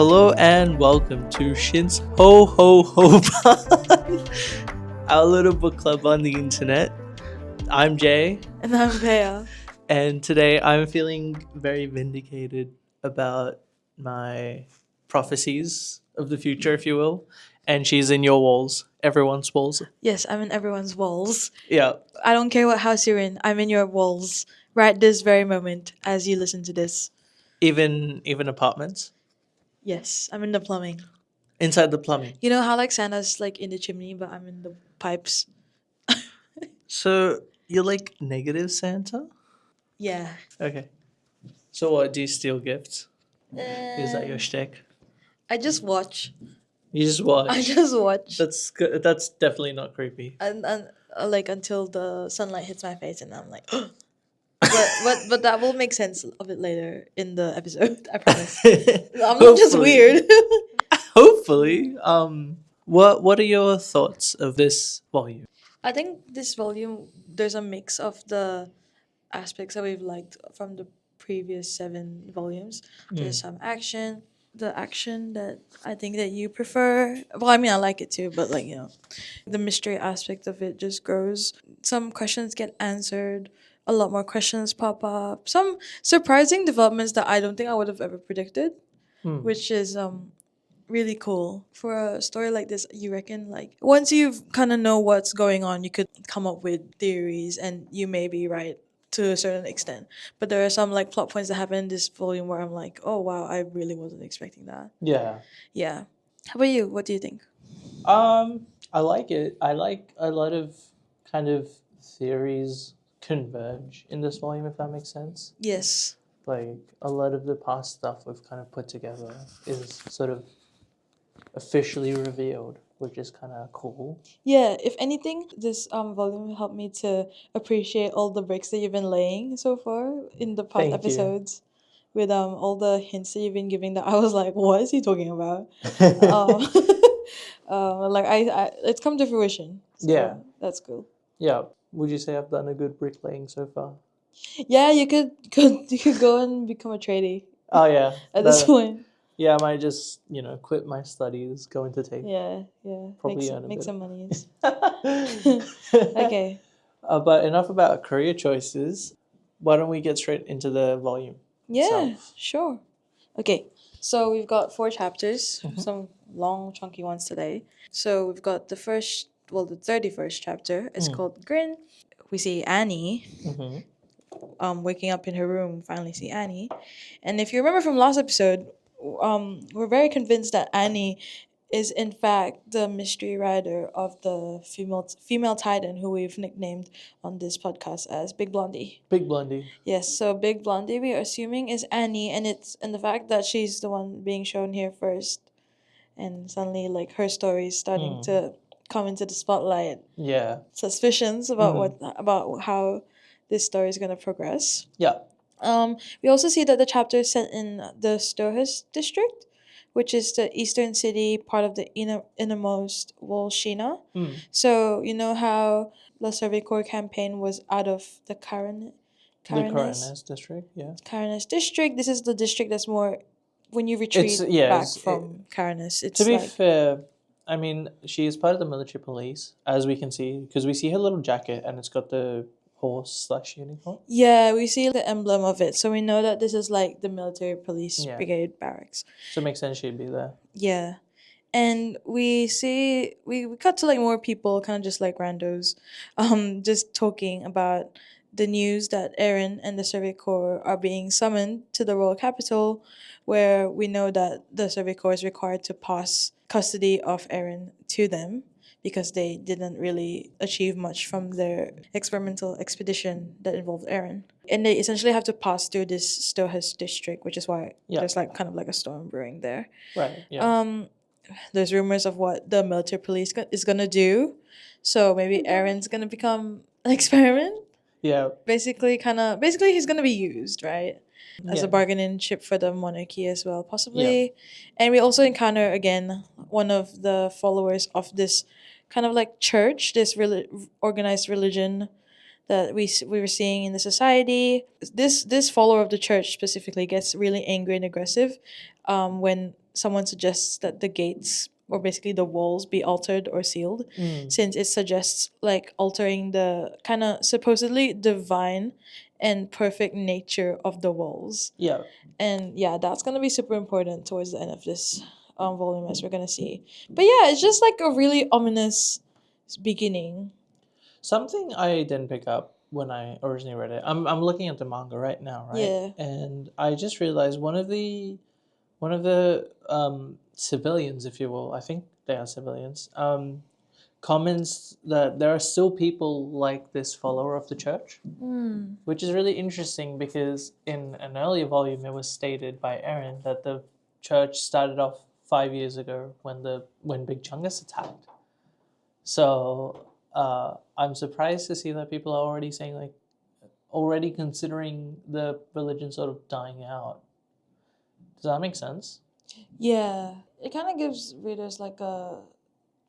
Hello and welcome to Shinsōban, our little book club on the internet. I'm Jay. And I'm Bea. And today I'm feeling very vindicated about my prophecies of the future, if you will. And she's in your walls, everyone's walls. Yes, I'm in everyone's walls. Yeah. I don't care what house you're in, I'm in your walls right this very moment as you listen to this. Even apartments? Yes, I'm in the plumbing. Inside the plumbing. You know how like Santa's like in the chimney, but I'm in the pipes? So you're like negative Santa? Yeah. Okay. So what, do you steal gifts? Is that your shtick? I just watch. You just watch. I just watch. That's good. That's definitely not creepy. And like until the sunlight hits my face and I'm like but that will make sense of it later in the episode, I promise. I'm not just weird. Hopefully. What are your thoughts of this volume? I think this volume there's a mix of the aspects that we've liked from the previous 7 volumes. There's some action. The action that I think that you prefer. Well, I mean, I like it too, but like, you know, the mystery aspect of it just grows. Some questions get answered. A lot more questions pop up. Some surprising developments that I don't think I would have ever predicted, which is really cool. For a story like this, you reckon like once you've kind of know what's going on, you could come up with theories and you may be right to a certain extent. But there are some like plot points that happen in this volume where I'm like, oh wow, I really wasn't expecting that. Yeah. Yeah. How about you? What do you think? I like it. I like a lot of kind of theories converge in this volume, if that makes sense. Yes. Like a lot of the past stuff we've kind of put together is sort of officially revealed, which is kind of cool. Yeah, if anything, this volume helped me to appreciate all the bricks that you've been laying so far in the past Thank you. episodes. With all the hints that you've been giving that I was like, what is he talking about? um, like I it's come to fruition. So Yeah. that's cool. Yeah. Would you say I've done a good bricklaying so far? Yeah, you could go and become a tradie Oh yeah. at this point. Yeah, I might just, quit my studies, go into tape. Yeah. Probably Make some monies. Okay. Okay. But enough about career choices. Why don't we get straight into the volume? Yeah, itself? sure. Okay, so we've got 4 chapters, some long, chunky ones today. So we've got the 31st chapter. It's called Grin. We see Annie waking up in her room, finally see Annie. And if you remember from last episode, we're very convinced that Annie is in fact the mystery rider of the female titan who we've nicknamed on this podcast as Big Blondie. Big Blondie. Yes, so Big Blondie we are assuming is Annie, and the fact that she's the one being shown here first, and suddenly like her story is starting to come into the spotlight. Yeah. Suspicions about about how this story is gonna progress. Yeah. We also see that the chapter is set in the Stohus district, which is the eastern city, part of the innermost Sheena. So you know how the Survey Corps campaign was out of the Karanis district, yeah. Karanis district. This is the district that's more when you retreat back from Karanis. It's to be fair, I mean, she is part of the military police, as we can see, because we see her little jacket and it's got the horse/unicorn. Yeah, we see the emblem of it, so we know that this is like the military police brigade barracks. So it makes sense she'd be there. Yeah. And we see we cut to like more people kind of just like randos just talking about the news that Aaron and the Survey Corps are being summoned to the royal capital, where we know that the Survey Corps is required to pass custody of Aaron to them because they didn't really achieve much from their experimental expedition that involved Aaron. And they essentially have to pass through this Stohus district, which is why there's like kind of like a storm brewing there. Right, yeah. There's rumors of what the military police is gonna do. So maybe Aaron's gonna become an experiment. Yeah. Basically he's gonna be used, right? As a bargaining chip for the monarchy as well, possibly. Yeah. And we also encounter again one of the followers of this kind of like church, this organized religion that we were seeing in the society. This follower of the church specifically gets really angry and aggressive when someone suggests that the gates or basically the walls be altered or sealed, since it suggests like altering the kind of supposedly divine and perfect nature of the walls. Yeah. And yeah, that's gonna be super important towards the end of this volume, as we're gonna see. But yeah, it's just like a really ominous beginning. Something I didn't pick up when I originally read it. I'm looking at the manga right now, right? Yeah. And I just realized one of the civilians, if you will, I think they are civilians, comments that there are still people like this follower of the church, which is really interesting because in an earlier volume it was stated by Eren that the church started off 5 years ago when Big Chungus attacked. So I'm surprised to see that people are already saying like already considering the religion sort of dying out. Does that make sense? Yeah, it kind of gives readers like a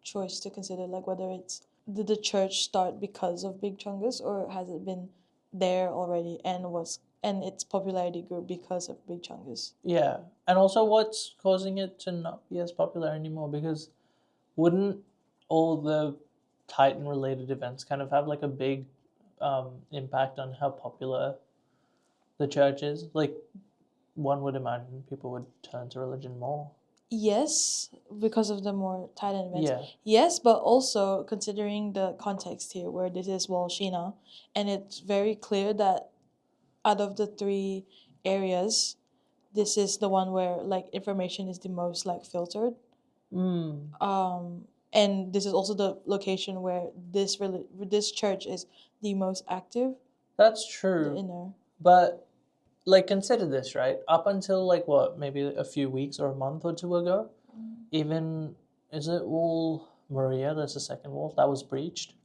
choice to consider, like whether it's did the church start because of Big Chungus, or has it been there already and its popularity grew because of Big Chungus. Yeah. And also what's causing it to not be as popular anymore? Because wouldn't all the Titan related events kind of have like a big impact on how popular the church is? Like one would imagine people would turn to religion more. Yes, because of the more Titan events. Yeah. Yes, but also considering the context here, where this is Sheena, and it's very clear that out of the three areas, this is the one where like information is the most like filtered. And this is also the location where this church is the most active. That's The true. inner. But like consider this, right? Up until like what, maybe a few weeks or a month or two ago, even is it wall Maria, there's a second wall that was breached.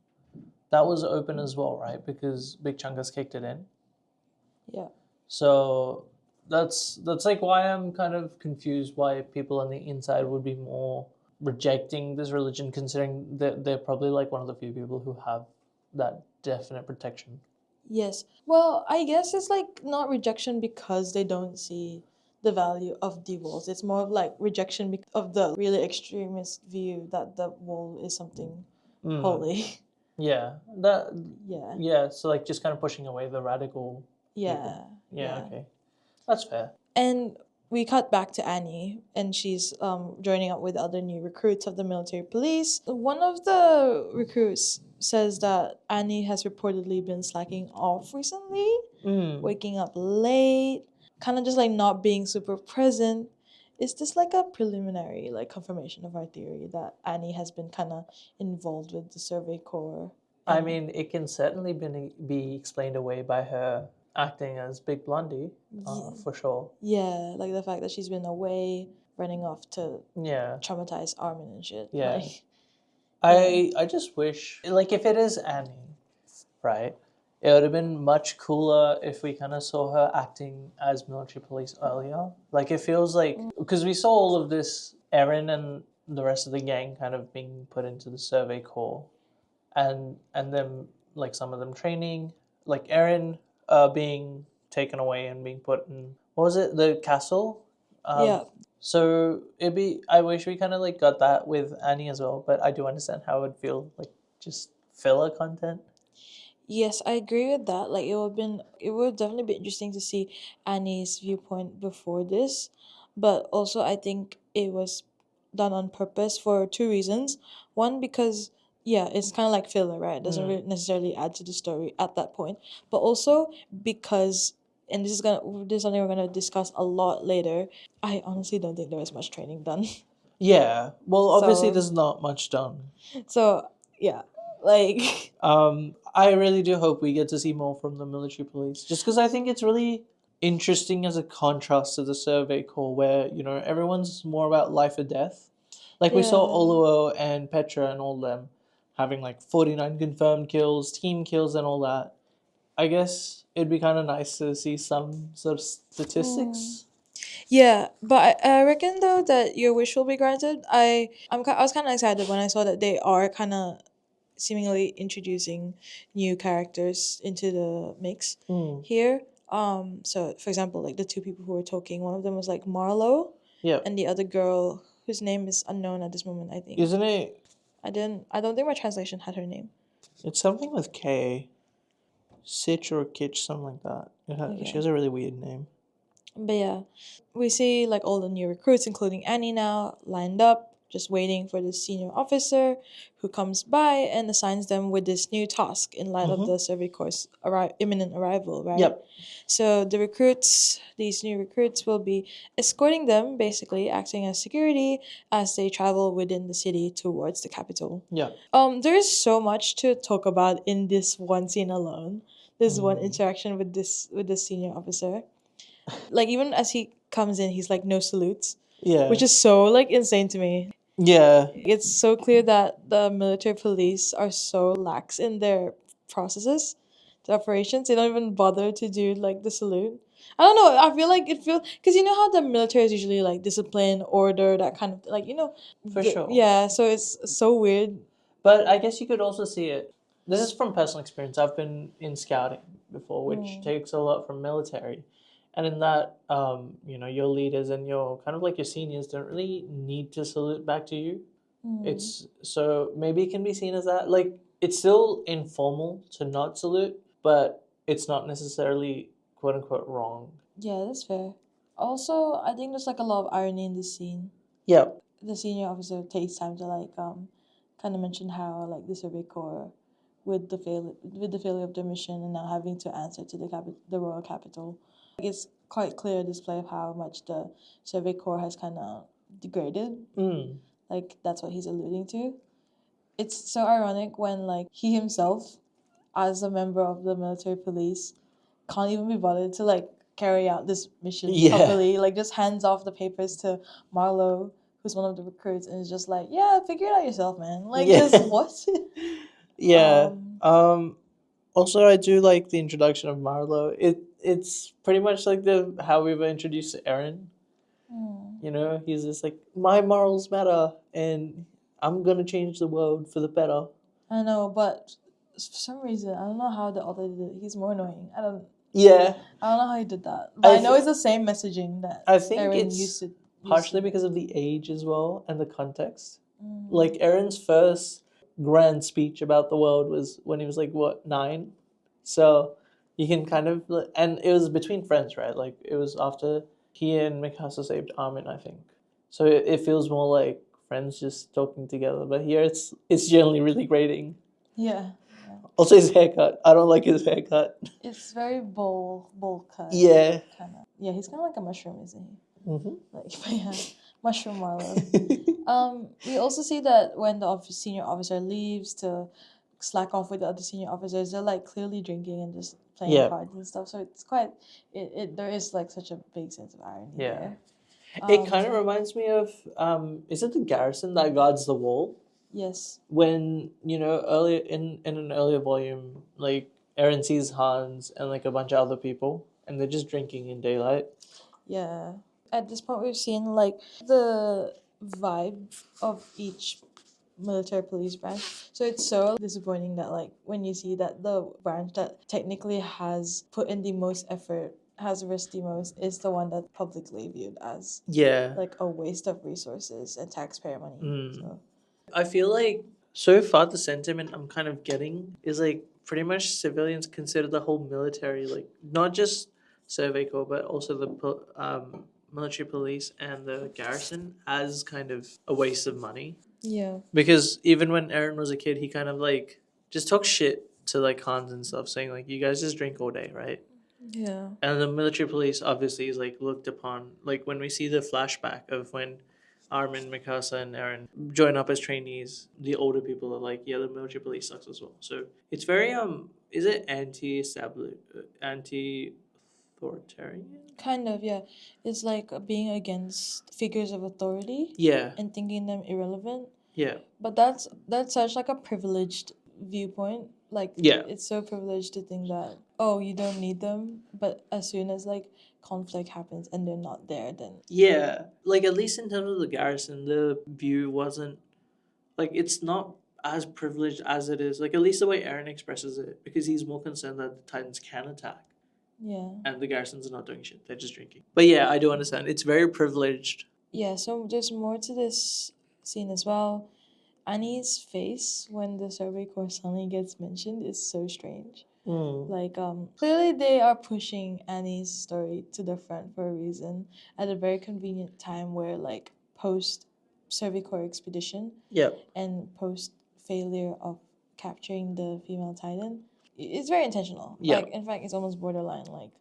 That was open as well, right? Because Big Chungus kicked it in. Yeah. So that's like why I'm kind of confused why people on the inside would be more rejecting this religion, considering that they're probably like one of the few people who have that definite protection. Yes. Well, I guess it's like not rejection because they don't see the value of the walls. It's more of like rejection of the really extremist view that the wall is something holy. Yeah, that. Yeah. Yeah, so like just kind of pushing away the radical. Yeah. People. Yeah. Okay, that's fair. And we cut back to Annie, and she's joining up with other new recruits of the military police. One of the recruits says that Annie has reportedly been slacking off recently, waking up late, kind of just like not being super present. Is this like a preliminary like confirmation of our theory that Annie has been kind of involved with the Survey Corps? I mean, it can certainly be explained away by her acting as Big Blondie, for sure. Yeah, like the fact that she's been away, running off to Yeah. traumatize Armin and shit. Yeah. Like, I just wish, like, if it is Annie, right? It would have been much cooler if we kind of saw her acting as military police earlier. Like, it feels like because we saw all of this, Eren and the rest of the gang kind of being put into the Survey Corps, and then like some of them training, like Eren being taken away and being put in what was it, the castle? yeah. So it'd be. I wish we kind of like got that with Annie as well, but I do understand how it would feel like just filler content. Yes, I agree with that. Like it would definitely be interesting to see Annie's viewpoint before this, but also I think it was done on purpose for two reasons. One, because yeah, it's kind of like filler, right? It doesn't really necessarily add to the story at that point, but also because, and this is something we're gonna discuss a lot later. I honestly don't think there was much training done. Yeah. Well, obviously So- there's not much done. So yeah, like I really do hope we get to see more from the military police, just because I think it's really interesting as a contrast to the Survey Corps, where everyone's more about life or death. Like we saw Yeah. Oluo and Petra and all them having like 49 confirmed kills, team kills, and all that. I guess it'd be kind of nice to see some sort of statistics. Yeah, but I reckon though that your wish will be granted. I was kind of excited when I saw that they are kind of seemingly introducing new characters into the mix here. So for example, like the two people who were talking, one of them was like Marlowe, Yeah. and the other girl whose name is unknown at this moment, I think. Isn't it? I don't think my translation had her name. It's something with K. Sitch or Kitch, something like that. She Okay. has a really weird name. But yeah, we see like all the new recruits, including Annie now, lined up, just waiting for the senior officer who comes by and assigns them with this new task in light of the survey course imminent arrival, right? Yep. So these new recruits will be escorting them, basically acting as security as they travel within the city towards the capital. Yeah. There's so much to talk about in this one scene alone. This one interaction with the senior officer. Like, even as he comes in, he's like, no salutes. Yeah. Which is so like insane to me. Yeah. It's so clear that the military police are so lax in their processes, the operations. They don't even bother to do like the salute. I don't know. I feel like it feels because you know how the military is usually like discipline, order, that kind of like For sure. Yeah, so it's so weird. But I guess you could also see it. This is from personal experience. I've been in scouting before, which takes a lot from military. And in that, your leaders and your kind of like your seniors don't really need to salute back to you. It's so maybe it can be seen as that. Like, it's still informal to not salute, but it's not necessarily quote unquote wrong. Yeah, that's fair. Also, I think there's like a lot of irony in this scene. Yeah. The senior officer takes time to like kind of mention how like the Survey Corps with the failure of their mission and now having to answer to the royal capital. Like, it's quite clear display of how much the Survey Corps has kind of degraded. Like, that's what he's alluding to. It's so ironic when like he himself, as a member of the military police, can't even be bothered to like carry out this mission properly. Like, just hands off the papers to Marlowe, who's one of the recruits, and is just like, yeah, figure it out yourself, man. Like, just what? Yeah. Also, I do like the introduction of Marlowe. It's pretty much like how we were introduced to Aaron. You know, he's just like, my morals matter, and I'm gonna change the world for the better. I know, but for some reason, I don't know how the author did it. He's more annoying. I don't know how he did that. But I know it's the same messaging that I think Aaron it's used to. Partially because of the age as well and the context. Like, Aaron's first grand speech about the world was when he was like, what, 9? So you can kind of, and it was between friends, right? Like, it was after he and Mikasa saved Armin, I think. So it feels more like friends just talking together. But here it's generally really grating. Yeah. Also, his haircut. I don't like his haircut. It's very bowl cut. Yeah. Kinda. Yeah, he's kind of like a mushroom, isn't he? Like, but yeah, mushroom Marlowe. We also see that when the senior officer leaves to slack off with the other senior officers, they're like clearly drinking and just playing cards and stuff. So it's quite there is like such a big sense of irony there. It kind of reminds me of is it the garrison that guards the wall? Yes. When earlier in an earlier volume, like, Eren sees Hans and like a bunch of other people, and they're just drinking in daylight. Yeah. At this point, we've seen like the vibe of each military police branch. So it's so disappointing that like when you see that the branch that technically has put in the most effort, has risked the most, is the one that's publicly viewed as like a waste of resources and taxpayer money. So I feel like so far the sentiment I'm kind of getting is like pretty much civilians consider the whole military, like, not just Survey Corps but also the military police and the garrison, as kind of a waste of money. yeah. Because even when Eren was a kid, he kind of like just talked shit to like Hans and stuff, saying like, you guys just drink all day, right? Yeah. And the military police obviously is like looked upon, like when we see the flashback of when Armin, Mikasa, and Eren join up as trainees, the older people are like, yeah, the military police sucks as well. So it's very is it anti-authoritarian? Kind of, yeah. It's like being against figures of authority. Yeah. And thinking them irrelevant. Yeah. But that's such like a privileged viewpoint. Like, it's so privileged to think that, oh, you don't need them, but as soon as like conflict happens and they're not there, then like, at least in terms of the garrison, the view wasn't like, it's not as privileged as it is, like, at least the way Eren expresses it, because he's more concerned that the Titans can attack. Yeah. And the garrisons are not doing shit, they're just drinking. But yeah, I do understand, it's very privileged. Yeah, so there's more to this scene as well. Annie's face when the Survey Corps suddenly gets mentioned is so strange. Like, clearly they are pushing Annie's story to the front for a reason at a very convenient time where, like, post Survey Corps expedition Yep. and post failure of capturing the female Titan, it's very intentional. Yep. Like, in fact, it's almost borderline, like,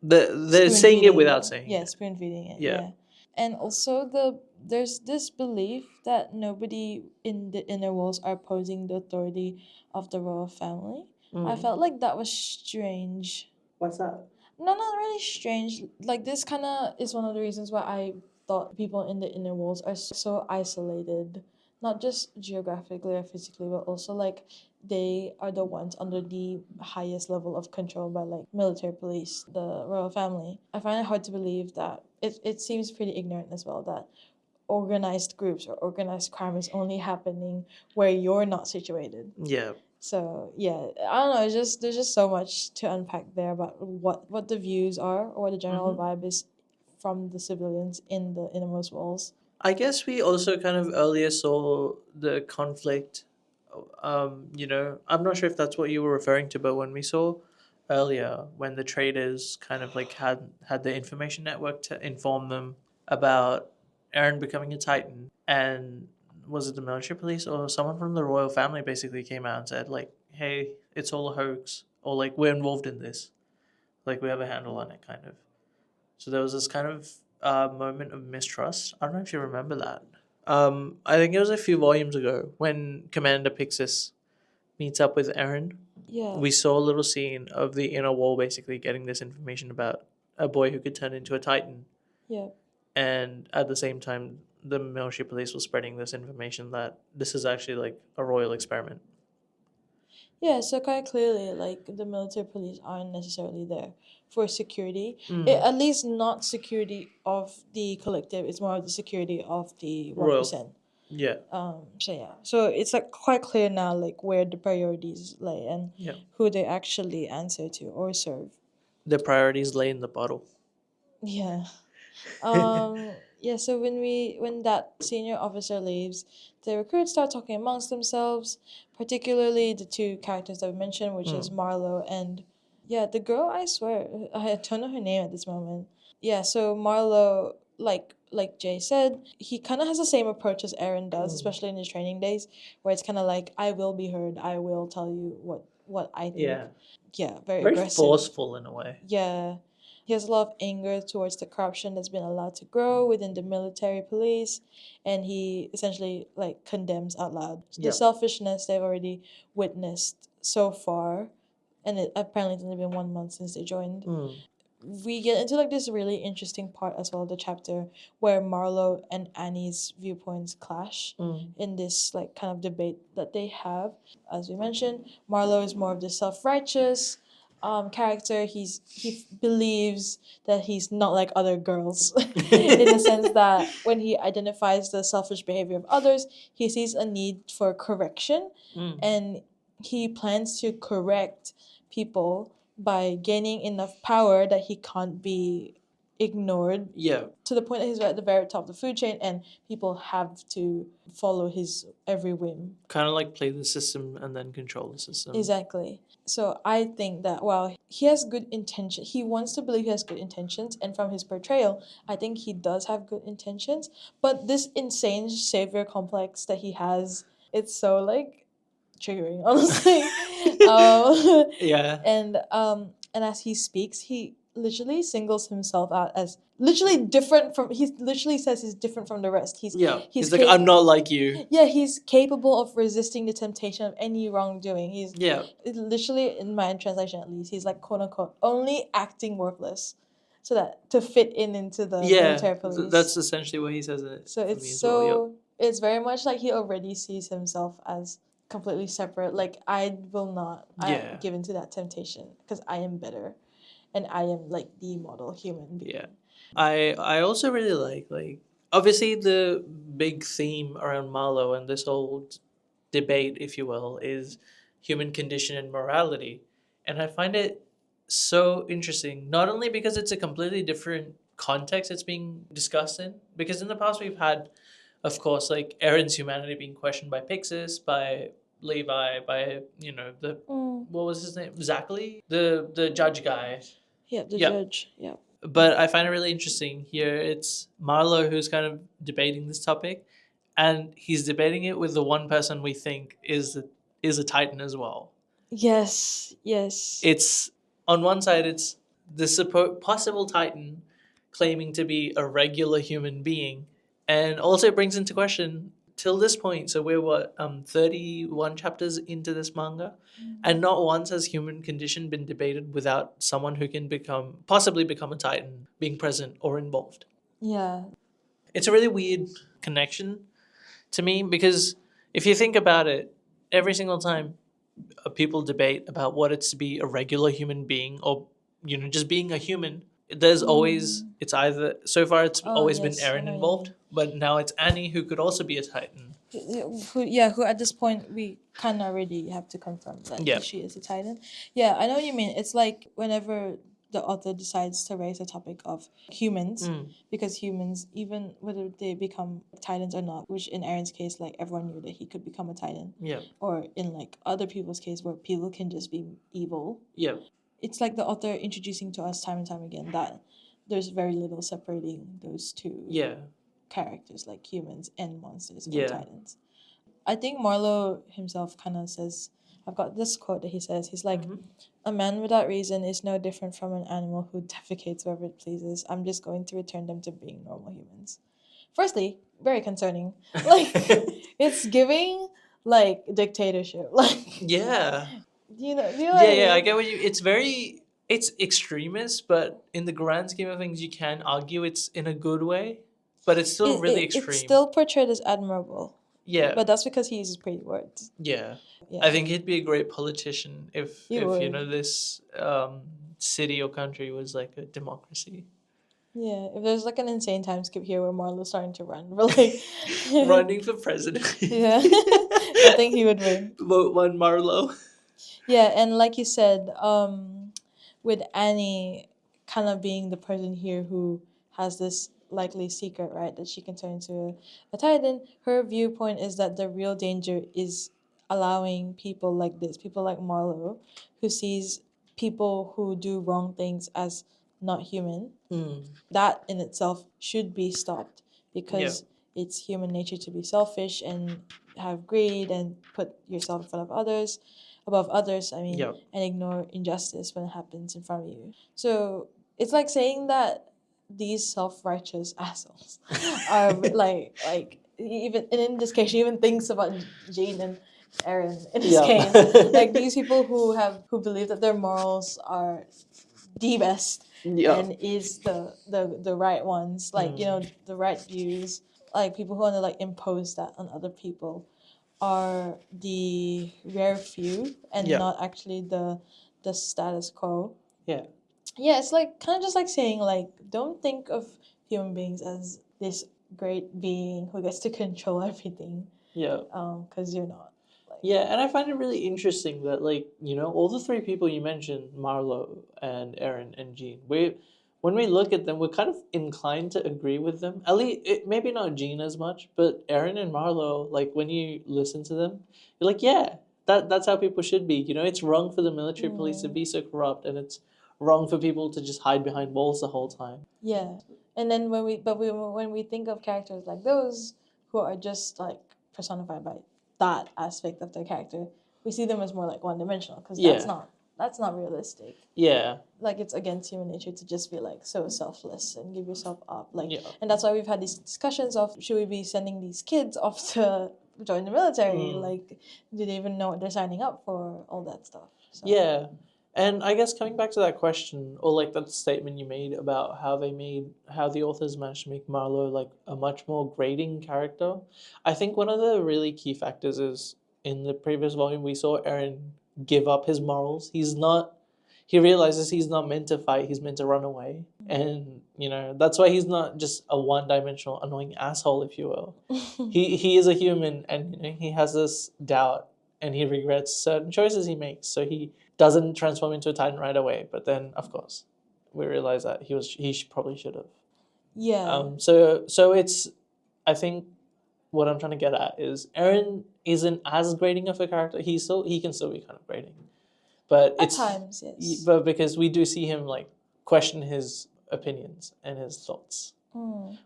They're saying it without saying yeah, it. spoon feeding it. Yeah. Yeah. And also there's this belief that nobody in the inner walls are opposing the authority of the royal family. I felt like that was strange. What's that? No, not really strange. Like, this kind of is one of the reasons why I thought people in the inner walls are so isolated, not just geographically or physically, but also like they are the ones under the highest level of control by like military police, the royal family. I find it hard to believe that it seems pretty ignorant as well that organized groups or organized crime is only happening where you're not situated. Yeah. So yeah, I don't know. It's just there's just so much to unpack there about what the views are or what the general vibe is from the civilians in the innermost walls. I guess we also kind of earlier saw the conflict. I'm not sure if that's what you were referring to, but when we saw earlier when the traders kind of like had the information network to inform them about Aaron becoming a Titan, and was it the military police or someone from the royal family basically came out and said like, "Hey, it's all a hoax," or like, "We're involved in this, like we have a handle on it," kind of. So there was this kind of moment of mistrust. I don't know if you remember that. I think it was a few volumes ago when Commander Pixis meets up with Eren. Yeah. We saw a little scene of the inner wall basically getting this information about a boy who could turn into a Titan. Yeah. And at the same time, the military police was spreading this information that this is actually like a royal experiment. Yeah, so quite clearly, like the military police aren't necessarily there for security. At least not security of the collective. It's more of the security of the 1%. Yeah. So yeah, so it's like quite clear now, like where the priorities lay and who they actually answer to or serve. The priorities lay in the bottle. Yeah. Yeah, so when that senior officer leaves, the recruits start talking amongst themselves, particularly the two characters that we mentioned, which is Marlo and yeah, the girl, I swear I don't know her name at this moment. Yeah, so Marlo, like Jay said, he kind of has the same approach as Aaron does, especially in his training days, where it's kind of like, I will be heard, I will tell you what I think. Yeah, very aggressive, forceful in a way. yeah. He has a lot of anger towards the corruption that's been allowed to grow within the military police, and he essentially like condemns out loud the selfishness they've already witnessed so far, and it apparently it's only been 1 month since they joined. We get into like this really interesting part as well of the chapter where Marlo and Annie's viewpoints clash in this like kind of debate that they have. As we mentioned, Marlo is more of the self-righteous character. He believes that he's not like other girls in the sense that when he identifies the selfish behavior of others, he sees a need for correction, and he plans to correct people by gaining enough power that he can't be ignored. Yeah. To the point that he's at the very top of the food chain and people have to follow his every whim. Kind of like play the system and then control the system. Exactly. So I think that while he has good intention, he wants to believe he has good intentions, and from his portrayal, I think he does have good intentions. But this insane savior complex that he has, it's so like triggering, honestly. Yeah. And as he speaks, he literally singles himself out as literally different from. He literally says he's different from the rest. He's like, I'm not like you. Yeah, he's capable of resisting the temptation of any wrongdoing. He's literally, in my translation at least, he's like quote unquote only acting worthless, so that to fit into the military police. That's essentially what he says. So it's very much like he already sees himself as completely separate. Like, I will not give into that temptation because I am better, and I am like the model human being. Yeah, I also really like obviously the big theme around Marlowe and this whole debate, if you will, is human condition and morality, and I find it so interesting. Not only because it's a completely different context it's being discussed in. Because in the past we've had, of course, like Eren's humanity being questioned by Pixis, by Levi, by the what was his name? Zachary? The judge guy. Yeah, the Yep. judge. Yeah. But I find it really interesting here. It's Marlo who's kind of debating this topic, and he's debating it with the one person we think is a Titan as well. Yes. Yes. It's on one side, it's the possible Titan claiming to be a regular human being, and also brings into question till this point. So we're 31 chapters into this manga, and not once has human condition been debated without someone who can possibly become a Titan being present or involved. Yeah. It's a really weird connection to me because if you think about it, every single time people debate about what it's to be a regular human being or just being a human, there's always it's either so far it's always been yes, I Eren know what you involved, mean. but now it's Annie who could also be a Titan. Who at this point we kind of already have to confirm that Yeah. she is a Titan. Yeah, I know what you mean. It's like whenever the author decides to raise a topic of humans, because humans, even whether they become Titans or not, which in Eren's case, like everyone knew that he could become a Titan. Yeah. Or in like other people's case where people can just be evil. Yeah. It's like the author introducing to us time and time again that there's very little separating those two characters, like humans and monsters or Titans. I think Marlowe himself kind of says, I've got this quote that he says, he's like, a man without reason is no different from an animal who defecates wherever it pleases. I'm just going to return them to being normal humans. Firstly, very concerning. Like, it's giving, like, dictatorship. Like, Yeah. you know I get what you. It's extremist, but in the grand scheme of things, you can argue it's in a good way, but it's still really extreme. It's still portrayed as admirable. Yeah. But that's because he uses pretty words. Yeah. I think he'd be a great politician if this city or country was like a democracy. Yeah, if there's like an insane time skip here where Marlowe's starting to run, but like running for president. Yeah, I think he would win. Vote one Marlowe. Yeah, and like you said, with Annie kind of being the person here who has this likely secret, right, that she can turn into a Titan, her viewpoint is that the real danger is allowing people like this, people like Marlowe, who sees people who do wrong things as not human. That in itself should be stopped because it's human nature to be selfish and have greed and put yourself in front of others, above others, and ignore injustice when it happens in front of you. So it's like saying that these self-righteous assholes are like even, and in this case she even thinks about Jane and Eren in this case, like these people who believe that their morals are the best and is the right ones, like the right views, like people who want to like impose that on other people are the rare few and not actually the status quo. Yeah, it's like kind of just like saying like don't think of human beings as this great being who gets to control everything. Because you're not. And I find it really interesting that all the three people you mentioned, Marlo and Eren and Jean, when we look at them, we're kind of inclined to agree with them. At least, maybe not Jean as much, but Eren and Marlo, like when you listen to them, you're like, yeah, that's how people should be. It's wrong for the military police to be so corrupt, and it's wrong for people to just hide behind walls the whole time. Yeah, and then when we think of characters like those who are just like personified by that aspect of their character, we see them as more like one-dimensional because that's not realistic. Like it's against human nature to just be like so selfless and give yourself up, and that's why we've had these discussions of should we be sending these kids off to join the military, like do they even know what they're signing up for, all that stuff. So. And I guess coming back to that question, or like that statement you made about how the authors managed to make Marlo like a much more grating character, I think one of the really key factors is in the previous volume we saw Eren give up his morals. He realizes he's not meant to fight, he's meant to run away. And, that's why he's not just a one-dimensional annoying asshole, if you will. He is a human and he has this doubt and he regrets certain choices he makes. So he doesn't transform into a Titan right away, but then of course we realize that he probably should have. Yeah. So it's, I think what I'm trying to get at is Eren isn't as grating of a character. He can still be kind of grating, but At times, yes. but because we do see him like question his opinions and his thoughts,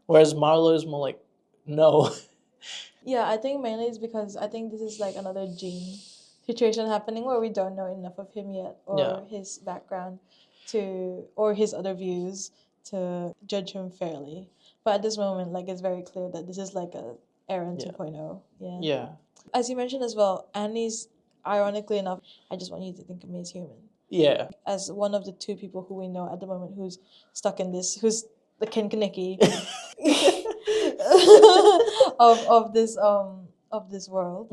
whereas Marlo is more like, no. Yeah, I think mainly it's because I think this is like another Gene situation happening where we don't know enough of him yet, or Yeah. his background or his other views to judge him fairly. But at this moment, like, it's very clear that this is like a Eren Yeah. 2.0. Yeah. Yeah. As you mentioned as well, Annie's, ironically enough, I just want you to think of me as human. Yeah. As one of the two people who we know at the moment who's stuck in this, who's the Kinkaniki of this world.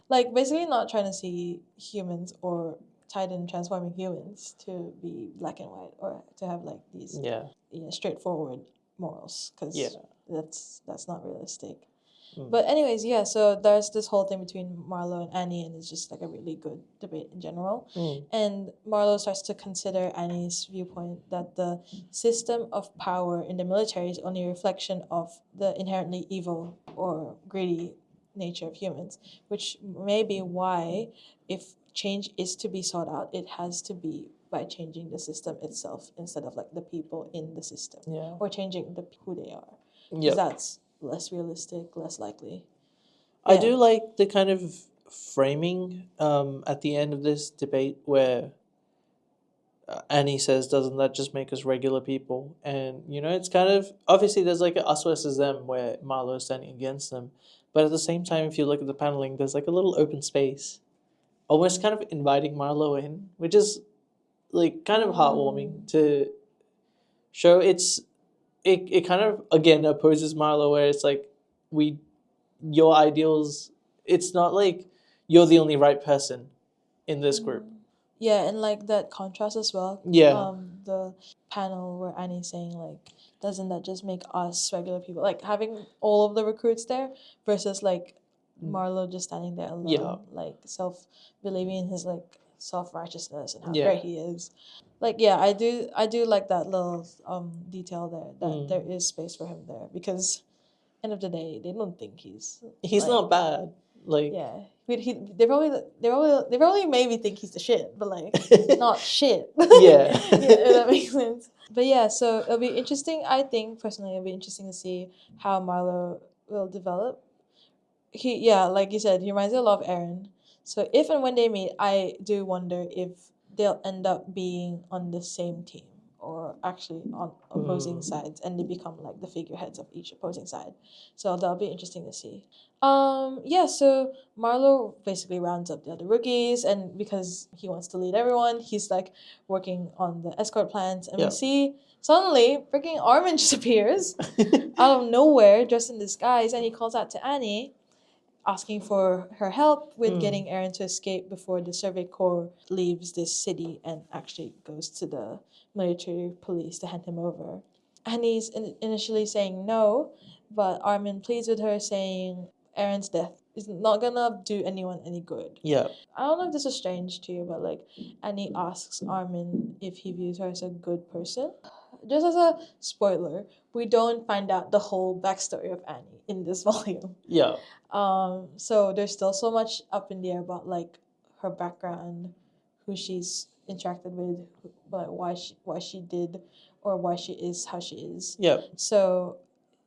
Like, basically not trying to see humans or tied in transforming humans to be black and white or to have like these straightforward morals, because that's not realistic. But anyways, yeah, so there's this whole thing between Marlo and Annie, and it's just like a really good debate in general. And Marlo starts to consider Annie's viewpoint that the system of power in the military is only a reflection of the inherently evil or greedy nature of humans, which may be why, if change is to be sought out, it has to be by changing the system itself instead of like the people in the system, or changing who they are, because that's less realistic, less likely. I do like the kind of framing at the end of this debate where Annie says, doesn't that just make us regular people? And, you know, it's kind of, obviously there's like a us versus them where Marlo is standing against them. But at the same time, if you look at the paneling, there's like a little open space, almost kind of inviting Marlo in, which is like kind of heartwarming to show. It kind of, again, opposes Marlo, where it's like, your ideals, it's not like you're the only right person in this group. Yeah, and like that contrast as well. Yeah. The panel where Annie's saying like, doesn't that just make us regular people? Like having all of the recruits there versus like Marlo just standing there alone, like believing in his like self-righteousness and how great he is. Like, yeah, I do like that little detail there, that there is space for him there, because end of the day, they don't think he's like, not bad. Like, yeah, they probably maybe think he's the shit, but like not shit. Yeah. If that makes sense. But yeah, so it'll be interesting. I think personally, it'll be interesting to see how Marlo will develop. Like you said, he reminds me a lot of Eren. So if and when they meet, I do wonder if they'll end up being on the same team or actually on opposing sides, and they become like the figureheads of each opposing side. So that'll be interesting to see. So Marlo basically rounds up the other rookies, and because he wants to lead everyone, he's like working on the escort plans, and we see suddenly freaking Armin just appears out of nowhere dressed in disguise, and he calls out to Annie, asking for her help with getting Eren to escape before the Survey Corps leaves this city and actually goes to the military police to hand him over. Annie's initially saying no, but Armin pleads with her, saying Eren's death is not gonna do anyone any good. Yeah. I don't know if this is strange to you, but like Annie asks Armin if he views her as a good person. Just as a spoiler, we don't find out the whole backstory of Annie in this volume. Yeah. So there's still so much up in the air about like her background, who she's interacted with, but why she did or why she is how she is. Yeah. So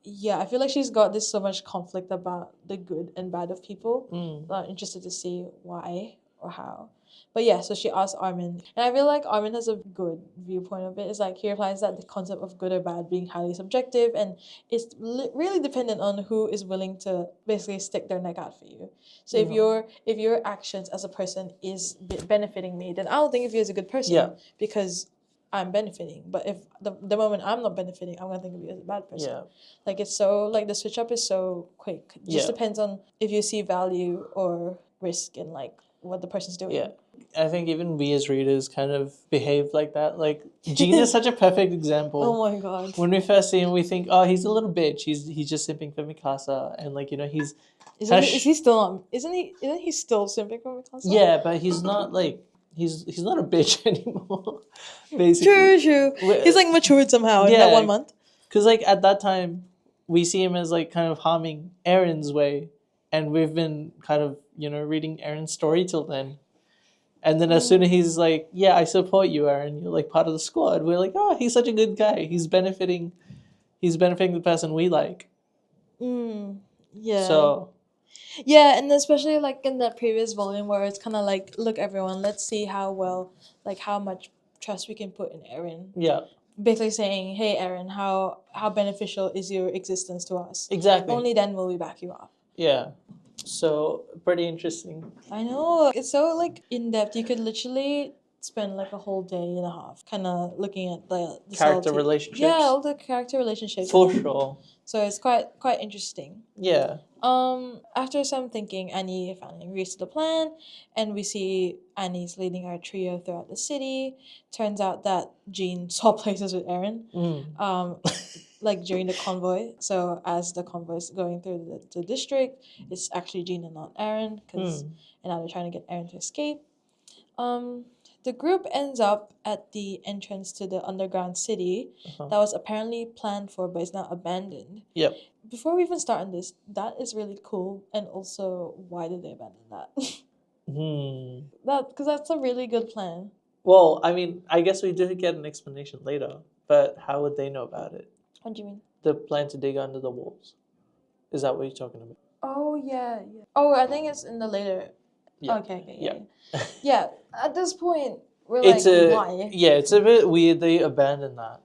yeah, I feel like she's got this so much conflict about the good and bad of people. I'm interested to see why or how. But yeah, so she asked Armin, and I feel like Armin has a good viewpoint of it. It's like he replies that the concept of good or bad being highly subjective, and it's really dependent on who is willing to basically stick their neck out for you. So if your actions as a person is benefiting me, then I don't think of you as a good person because I'm benefiting. But if the moment I'm not benefiting, I'm gonna think of you as a bad person. Yeah. Like it's so like the switch up is so quick. It just depends on if you see value or risk in like what the person's doing. Yeah. I think even we as readers kind of behave like that. Like Gene is such a perfect example. Oh my god. When we first see him, we think, oh, he's a little bitch. He's just simping for Mikasa, and like, you know, isn't he still simping for Mikasa? Yeah, but he's not like he's not a bitch anymore. Basically. True. He's like matured somehow in that 1 month. Because like at that time, we see him as like kind of harming Aaron's way, and we've been kind of reading Aaron's story till then. And then as soon as he's like, "Yeah, I support you, Aaron. You're like part of the squad," we're like, "Oh, he's such a good guy. He's benefiting the person we like." Yeah. So yeah, and especially like in that previous volume where it's kind of like, look, everyone, let's see how much trust we can put in Aaron. yeah, Basically saying, hey, Aaron, how beneficial is your existence to us? exactly. Only then will we back you up. Yeah. So pretty interesting. I know. It's so like in depth. You could literally spend like a whole day and a half kind of looking at the Character relationships. Yeah, all the character relationships. For sure. So it's quite interesting. Yeah. After some thinking, Annie finally agrees to the plan, and we see Annie's leading our trio throughout the city. Turns out that Jean swapped places with Aaron. Like during the convoy. So as the convoy is going through the district, it's actually Jean and not Aaron, and now they're trying to get Aaron to escape. The group ends up at the entrance to the underground city that was apparently planned for, but is now abandoned. Yep. Before we even start on this, that is really cool, and also, why did they abandon that? Because that's a really good plan. Well, I mean, I guess we did get an explanation later, but how would they know about it? What do you mean? The plan to dig under the walls. Is that what you're talking about? Oh, yeah. Oh, I think it's in the later... Yeah. Okay, yeah. Yeah, at this point, we're It's why? Yeah, it's a bit weird they abandoned that.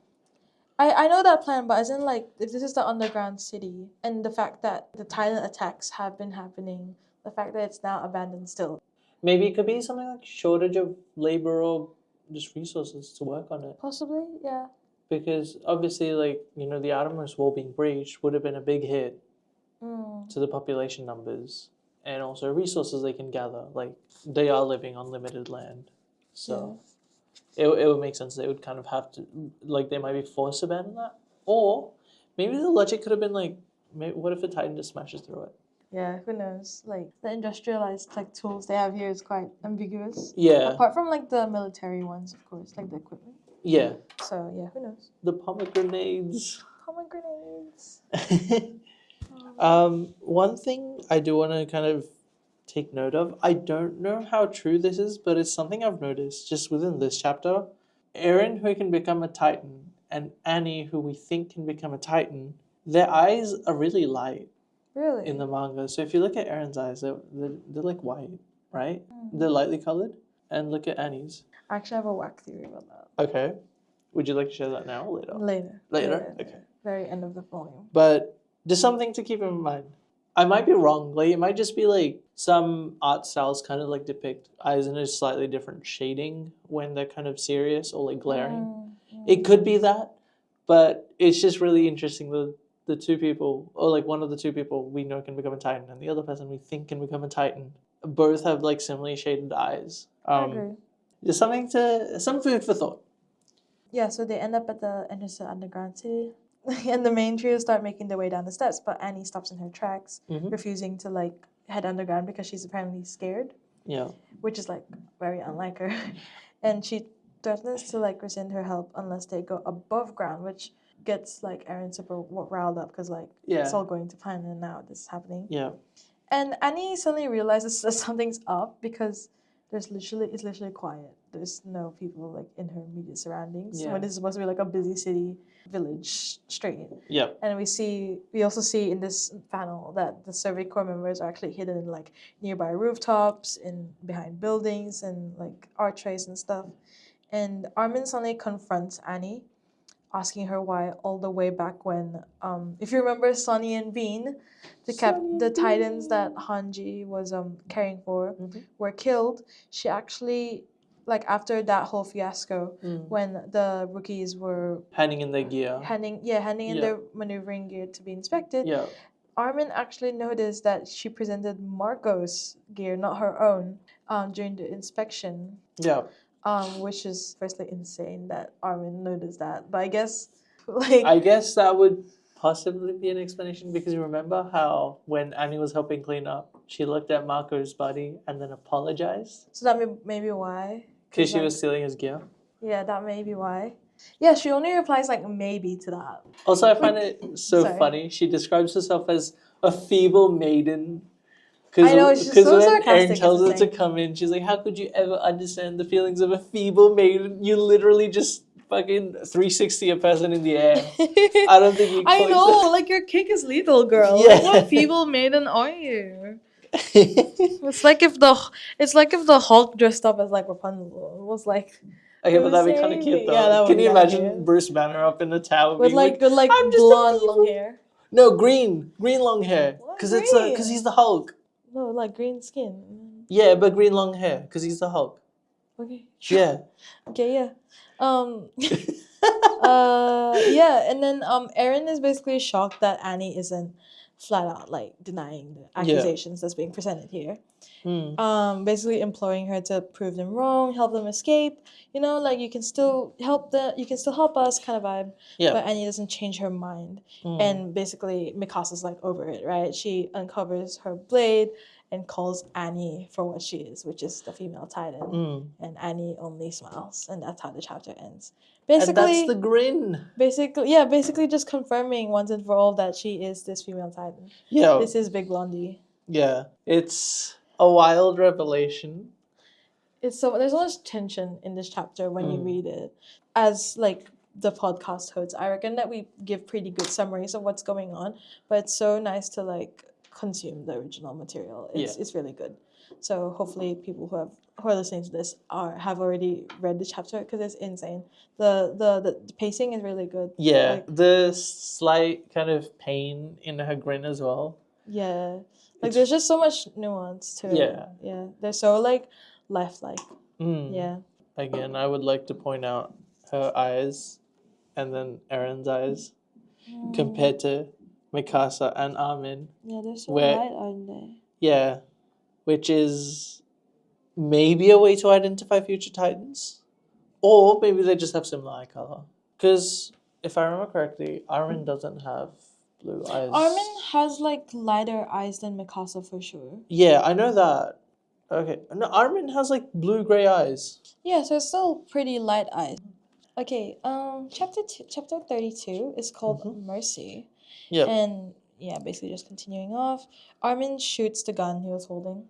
I know that plan, but as in like, if this is the underground city, and the fact that the Thailand attacks have been happening, the fact that it's now abandoned still. Maybe it could be something like shortage of labor or just resources to work on it. Possibly, yeah. Because obviously, like, the outermost wall being breached would have been a big hit to the population numbers and also resources they can gather. Like, they are living on limited land. So it would make sense they would kind of have to, like, they might be forced to abandon that. Or maybe the logic could have been like, what if a Titan just smashes through it? Yeah, who knows? Like, the industrialized like tools they have here is quite ambiguous. Yeah. Apart from like the military ones, of course, like the equipment. Yeah. So yeah, who knows? The pomegranates. Pomegranates. One thing I do want to kind of take note of, I don't know how true this is, but it's something I've noticed just within this chapter. Aaron, who can become a Titan, and Annie, who we think can become a Titan, their eyes are really light. Really? In the manga. So if you look at Aaron's eyes, they're like white, right? They're lightly colored. And look at Annie's. Actually, I have a whack theory about that. Okay. Would you like to share that now or later? Later? Okay. Very end of the volume. But just something to keep in mind. I might be wrong. Like, it might just be like some art styles kind of like depict eyes in a slightly different shading when they're kind of serious or like glaring. It could be that, but it's just really interesting the two people, or like one of the two people we know can become a Titan and the other person we think can become a Titan, both have like similarly shaded eyes. I agree. Just some food for thought. Yeah, so they end up at the entrance to the underground city. And the main trio start making their way down the steps, but Annie stops in her tracks, refusing to like head underground because she's apparently scared. Yeah. Which is like very unlike her. And she threatens to like rescind her help unless they go above ground, which gets like Aaron super riled up because like it's all going to plan and now this is happening. Yeah. And Annie suddenly realizes that something's up because it's literally quiet. There's no people like in her immediate surroundings. Yeah. When it's supposed to be like a busy city village straight. Yeah. And we also see in this panel that the Survey Corps members are actually hidden in like nearby rooftops and behind buildings and like archways and stuff. And Armin suddenly confronts Annie, asking her why all the way back when, if you remember Sonny and Bean, the Titans that Hanji was caring for, were killed. She actually, like after that whole fiasco, when the rookies were handing in their gear, handing in their maneuvering gear to be inspected, Armin actually noticed that she presented Marco's gear, not her own, during the inspection. Yeah. Which is firstly insane that Armin noticed that, but I guess that would possibly be an explanation because you remember how when Annie was helping clean up, she looked at Marco's body and then apologized. So that may be why. Because she was stealing his gear. Yeah, that may be why. Yeah, she only replies like maybe to that. Also, I find it so Sorry. funny. She describes herself as a feeble maiden. I know, she's Because so when Erin sarcastic, tells it's her to insane. come in, she's like, "How could you ever understand the feelings of a feeble maiden? You literally just fucking 360 a person in the air. I don't think you." I quite know, like your kick is lethal, girl. Yeah. Like, what feeble maiden are you? It's like if the Hulk dressed up as like Rapunzel. It was like Okay, but that'd be kind of cute same. though. Yeah, that would Can be you kinda imagine cute. Bruce Banner up in the tower With being like, like "I'm just a blonde long feeble." hair. No, green long hair. What, Because green? he's the Hulk. No, like green skin. Yeah, but green long hair because he's the Hulk. Okay. Yeah. Okay, yeah. Yeah, and then Erin is basically shocked that Annie isn't flat out like denying the accusations that's being presented here. Basically imploring her to prove them wrong, help them escape. You know, like you can still help us kind of vibe. Yeah. But Annie doesn't change her mind. And basically Mikasa's like over it, right? She uncovers her blade and calls Annie for what she is, which is the female titan. And Annie only smiles, and that's how the chapter ends. Basically, And that's the grin. Basically just confirming once and for all that she is this female titan. Yeah. This is Big Blondie. Yeah. It's a wild revelation. There's so much tension in this chapter when you read it. As like the podcast hosts, I reckon that we give pretty good summaries of what's going on, but it's so nice to like consume the original material. It's really good. So hopefully people who are listening to this have already read the chapter because it's insane. The pacing is really good. Yeah, Like, the slight kind of pain in her grin as well. yeah, like there's just so much nuance to it. Yeah, they're so like lifelike. Yeah. Again, I would like to point out her eyes and then Erin's eyes compared to Mikasa and Armin. Yeah, they're so light, aren't they? Yeah, which is maybe a way to identify future Titans. Or maybe they just have similar eye color. Because if I remember correctly, Armin doesn't have blue eyes. Armin has like lighter eyes than Mikasa for sure. Yeah, I know that. Okay, no, Armin has like blue-gray eyes. Yeah, so it's still pretty light eyes. Okay, chapter 32 is called Mercy. Yep. And yeah, basically just continuing off. Armin shoots the gun he was holding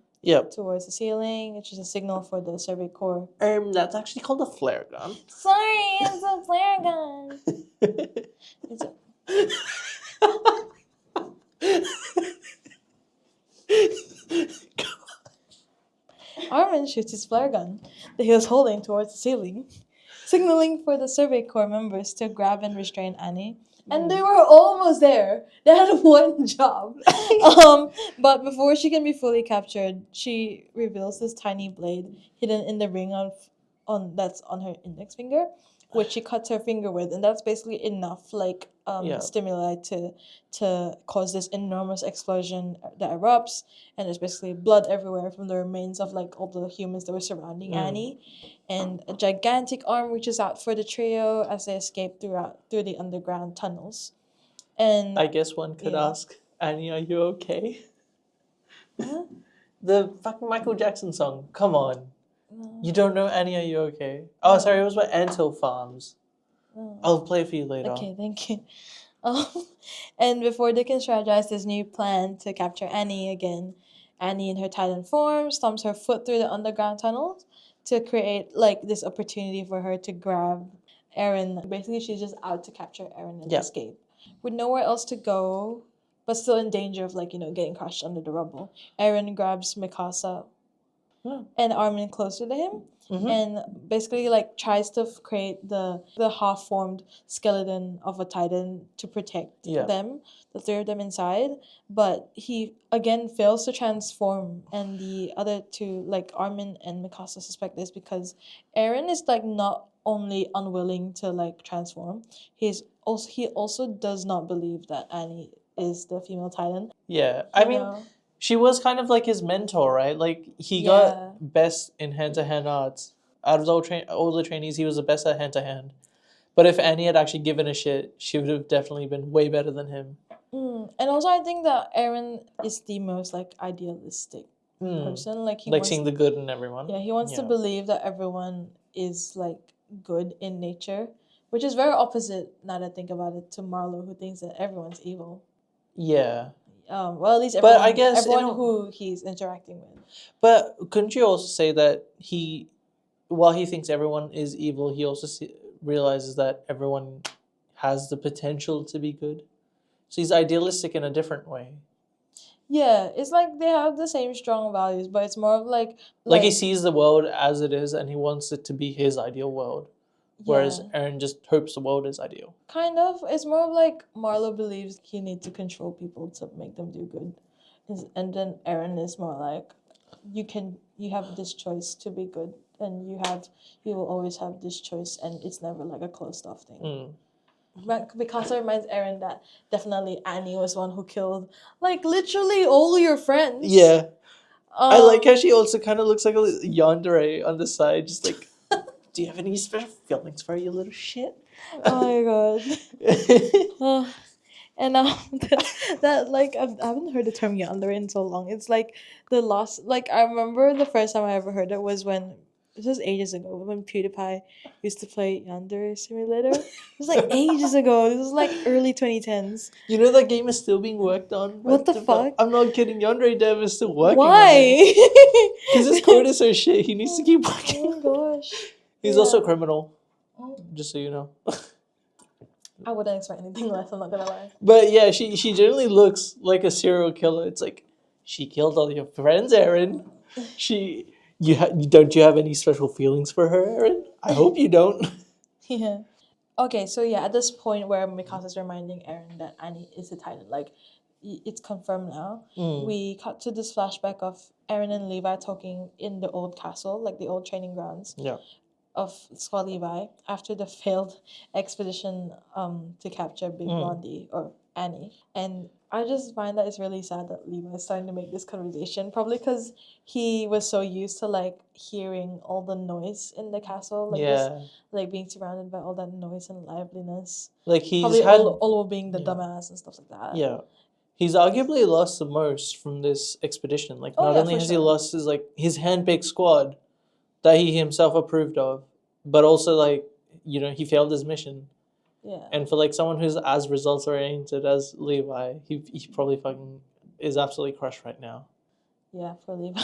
towards the ceiling, which is a signal for the survey corps. That's actually called a flare gun. Sorry, it's a flare gun. It's a... Armin shoots his flare gun that he was holding towards the ceiling, signaling for the survey corps members to grab and restrain Annie. And they were almost there. They had one job. But before she can be fully captured, she reveals this tiny blade hidden in the ring that's on her index finger, which she cuts her finger with, and that's basically enough stimuli to cause this enormous explosion that erupts, and there's basically blood everywhere from the remains of like all the humans that were surrounding Annie. And a gigantic arm reaches out for the trio as they escape through the underground tunnels. And I guess one could ask, Annie, are you okay? Huh? The fucking Michael Jackson song. Come on. No. You don't know Annie, are you okay? Oh, sorry, it was by Anthill Farms. No. I'll play it for you later. Okay, thank you. And before they can strategize this new plan to capture Annie again, Annie in her Titan form stomps her foot through the underground tunnels to create like this opportunity for her to grab Eren. Basically, she's just out to capture Eren and escape. With nowhere else to go, but still in danger of getting crushed under the rubble, Eren grabs Mikasa and Armin closer to him. And basically tries to create the half-formed skeleton of a Titan to protect them, the three of them inside, but he again fails to transform, and the other two, Armin and Mikasa, suspect this because Eren is not only unwilling to transform, he also does not believe that Annie is the female Titan. I mean, she was kind of like his mentor, right? He got best in hand-to-hand arts. Out of all the trainees, he was the best at hand-to-hand. But if Annie had actually given a shit, she would have definitely been way better than him. And also, I think that Eren is the most idealistic person. He wants, seeing the good in everyone. Yeah, he wants to believe that everyone is good in nature, which is very opposite, now that I think about it, to Marlo, who thinks that everyone's evil. Yeah. Well, at least But I guess everyone who he's interacting with. But couldn't you also say that while he thinks everyone is evil, he also realizes that everyone has the potential to be good? So he's idealistic in a different way. Yeah, it's like they have the same strong values, but it's more of like he sees the world as it is, and he wants it to be his ideal world. Whereas Eren just hopes the world is ideal. Kind of. It's more of like Marlo believes he needs to control people to make them do good. And then Eren is more like, you have this choice to be good, and you will always have this choice, and it's never like a closed off thing. Because it reminds Eren that definitely Annie was one who killed like literally all your friends. Yeah. I like how she also kind of looks like a yandere on the side, just like, do you have any special feelings for her, you little shit? Oh my god. And that like I haven't heard the term yandere in so long. It's like the lost. Like I remember the first time I ever heard it was when this was ages ago when PewDiePie used to play Yandere Simulator. It was like ages ago. This was like early 2010s. You know that game is still being worked on. What the fuck? I'm not kidding. Yandere Dev is still working. Why? Because his code is so shit. He needs to keep working. Oh my gosh. He's also a criminal. Just so you know. I wouldn't expect anything less, I'm not gonna lie. But yeah, she generally looks like a serial killer. It's like, she killed all your friends, Eren. Don't you have any special feelings for her, Eren? I hope you don't. Yeah. Okay, so yeah, at this point where Mikasa's reminding Eren that Annie is the Titan, like, it's confirmed now. We cut to this flashback of Eren and Levi talking in the old castle, like the old training grounds. Yeah. Of Squad Levi after the failed expedition to capture Big Blondie or Annie. And I just find that it's really sad that Levi is starting to make this conversation, probably because he was so used to like hearing all the noise in the castle, like this, like being surrounded by all that noise and liveliness. Like he's probably all being the dumbass and stuff like that. Yeah. He's arguably lost the most from this expedition. Like not only has he lost his hand-picked squad that he himself approved of, but also like, he failed his mission. Yeah. And for like someone who's as results oriented as Levi, he probably fucking is absolutely crushed right now. Yeah, for Levi.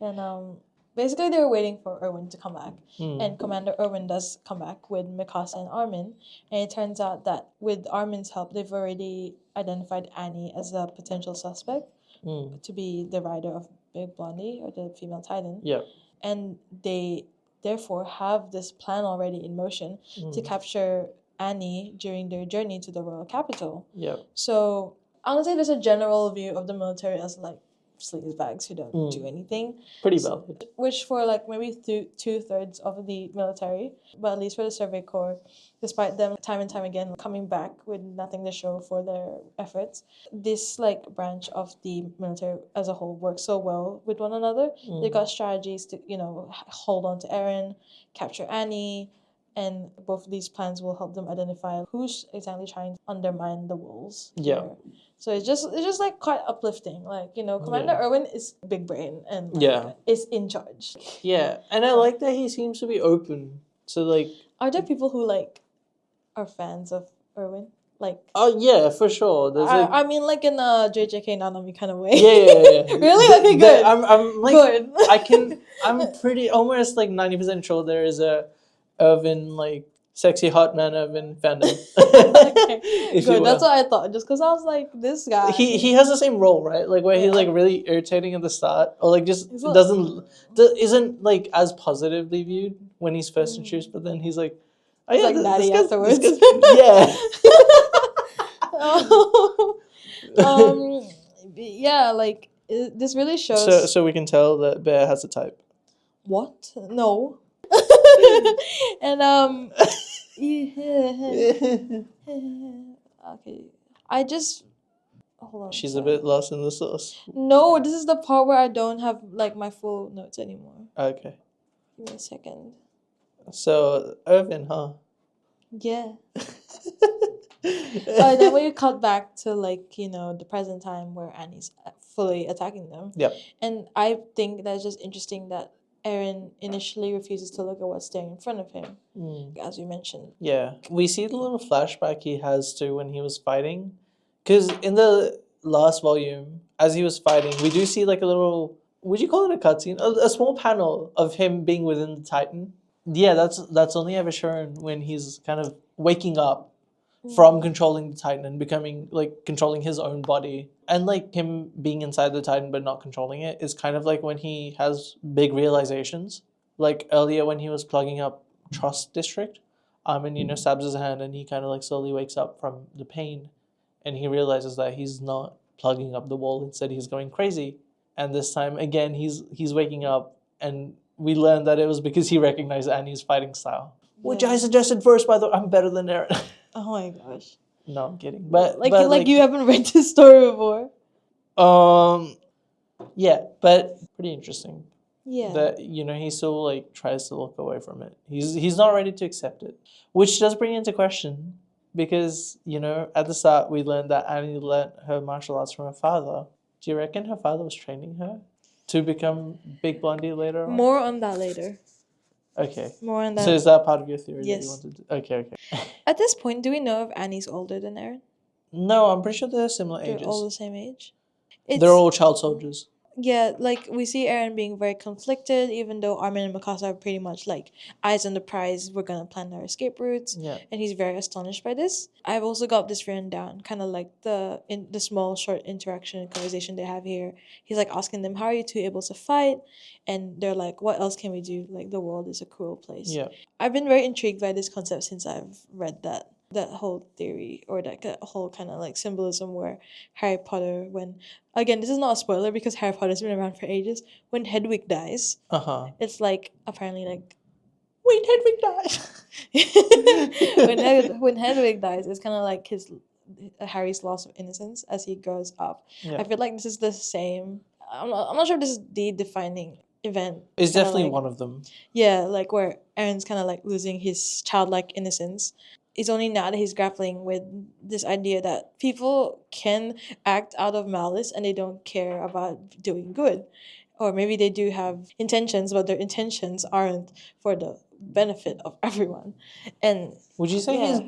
And basically they were waiting for Erwin to come back. And Commander Erwin does come back with Mikasa and Armin. And it turns out that with Armin's help, they've already identified Annie as a potential suspect to be the rider of Big Blondie, or the female Titan. Yeah. And they therefore have this plan already in motion to capture Annie during their journey to the royal capital. Yeah. So honestly, there's a general view of the military as like sleazebags who don't do anything. Pretty valid. Which for like maybe 2/3 of the military, but at least for the Survey Corps, despite them time and time again coming back with nothing to show for their efforts, this like branch of the military as a whole works so well with one another. They got strategies to hold on to Eren, capture Annie, and both of these plans will help them identify who's exactly trying to undermine the walls. Yeah. Here. So it's just like quite uplifting. Like, Commander Erwin is big brain and is in charge. Yeah. And I like that he seems to be open to like... Are there people who like are fans of Erwin? Like... Oh yeah, for sure. There's I mean like in a JJK Nanami kind of way. Yeah. Really? Okay, good. I'm like... Good. I'm pretty almost like 90% sure there is a Irvin like sexy hot man Irvin fandom. Okay, good. That's what I thought. Just because I was like, this guy. He has the same role, right? Like where he's like really irritating at the start, or like just isn't like as positively viewed when he's first introduced, but then he's like, he's like natty afterwards. Yeah. Yeah, like this really shows. So we can tell that Bear has a type. What? No. And okay, I just hold on. She's a bit lost in the sauce. No, this is the part where I don't have like my full notes anymore. Okay. Give me a second. So Irvin, huh? Yeah. Then we cut back to like the present time where Annie's fully attacking them. Yep. And I think that's just interesting that Eren initially refuses to look at what's staring in front of him, as you mentioned. Yeah. We see the little flashback he has to when he was fighting. Because in the last volume, as he was fighting, we do see like a little, would you call it a cutscene? A small panel of him being within the Titan. Yeah, that's only ever shown when he's kind of waking up from controlling the Titan and becoming like controlling his own body. And like him being inside the Titan but not controlling it is kind of like when he has big realizations. Like earlier when he was plugging up Trust District, and stabs his hand and he kind of like slowly wakes up from the pain and he realizes that he's not plugging up the wall, instead he's going crazy. And this time again he's waking up, and we learned that it was because he recognized Annie's fighting style. Which I suggested first, by the way. I'm better than Eren. Oh my gosh. No, I'm kidding. But you haven't read this story before. Yeah, but pretty interesting. Yeah. That he still like tries to look away from it. He's not ready to accept it, which does bring into question, because at the start we learned that Annie learned her martial arts from her father. Do you reckon her father was training her to become Big Blondie later on? More on that later. Okay. More on that. So is that part of your theory? Yes. That you wanted to... Okay. At this point, do we know if Annie's older than Eren? No, I'm pretty sure they're similar ages. They're all the same age? They're all child soldiers. Yeah, like we see Eren being very conflicted, even though Armin and Mikasa are pretty much like eyes on the prize, we're gonna plan our escape routes. Yeah. And he's very astonished by this. I've also got this written down, kind of like the small short interaction and conversation they have here. He's like asking them, how are you two able to fight? And they're like, what else can we do? Like, the world is a cruel place. Yeah. I've been very intrigued by this concept since I've read that whole theory, or that whole kind of like symbolism where Harry Potter, when, again, this is not a spoiler because Harry Potter's been around for ages, when Hedwig dies, it's like apparently like, wait, Hedwig dies. when Hedwig dies, it's kind of like Harry's loss of innocence as he grows up. I feel like this is the same. I'm not sure if this is the defining event. It's definitely one of them. Yeah, like where Eren's kind of like losing his childlike innocence. It's only now that he's grappling with this idea that people can act out of malice and they don't care about doing good. Or maybe they do have intentions, but their intentions aren't for the benefit of everyone. And would you say he's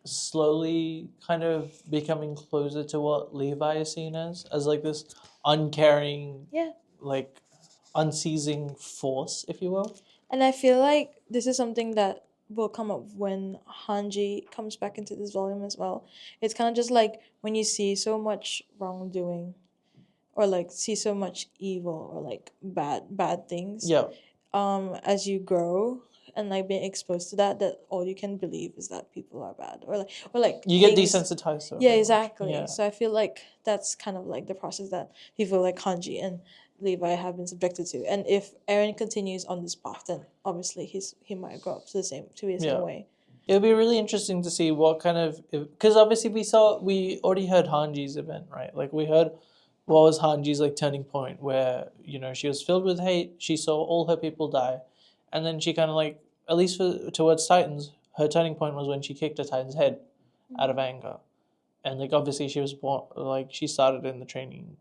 slowly kind of becoming closer to what Levi is seen as like this uncaring, like unceasing force, if you will? And I feel like this is something that will come up when Hanji comes back into this volume as well. It's kind of just like when you see so much wrongdoing, or like see so much evil, or like bad things. Yeah. As you grow and like being exposed to that all you can believe is that people are bad, or like you get desensitized to it. Yeah, exactly. Yeah. So I feel like that's kind of like the process that people like Hanji and Levi have been subjected to. And if Eren continues on this path, then obviously he might grow up to be the same way. It would be really interesting to see what kind of, because obviously we already heard Hanji's event, right? Like we heard what was Hanji's like turning point, where she was filled with hate, she saw all her people die, and then she kind of like, at least towards Titans, her turning point was when she kicked a Titan's head out of anger. And like obviously she was born, like she started in the training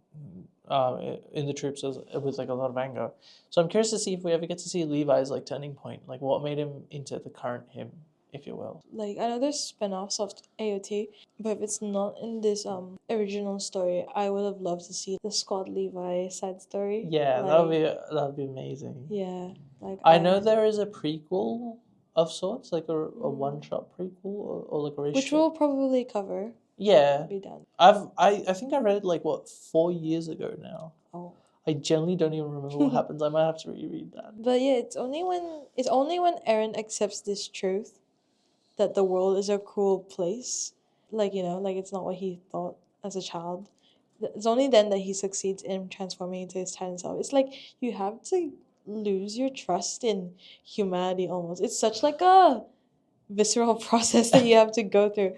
in the troops with like a lot of anger. So I'm curious to see if we ever get to see Levi's like turning point, like what made him into the current him, if you will. Like, I know there's spin-offs of AOT, but if it's not in this original story, I would have loved to see the Scott Levi side story. Yeah, like, that'd be amazing. Yeah, like I know there is a prequel of sorts, like a one-shot prequel or like a ratio. which we'll probably cover. Yeah, be done. I think I read it like 4 years ago now. Oh. I generally don't even remember what happens. I might have to reread that. But yeah, it's only when Eren accepts this truth that the world is a cruel place. Like, like it's not what he thought as a child. It's only then that he succeeds in transforming into his Titan self. It's like you have to lose your trust in humanity almost. It's such like a visceral process that you have to go through,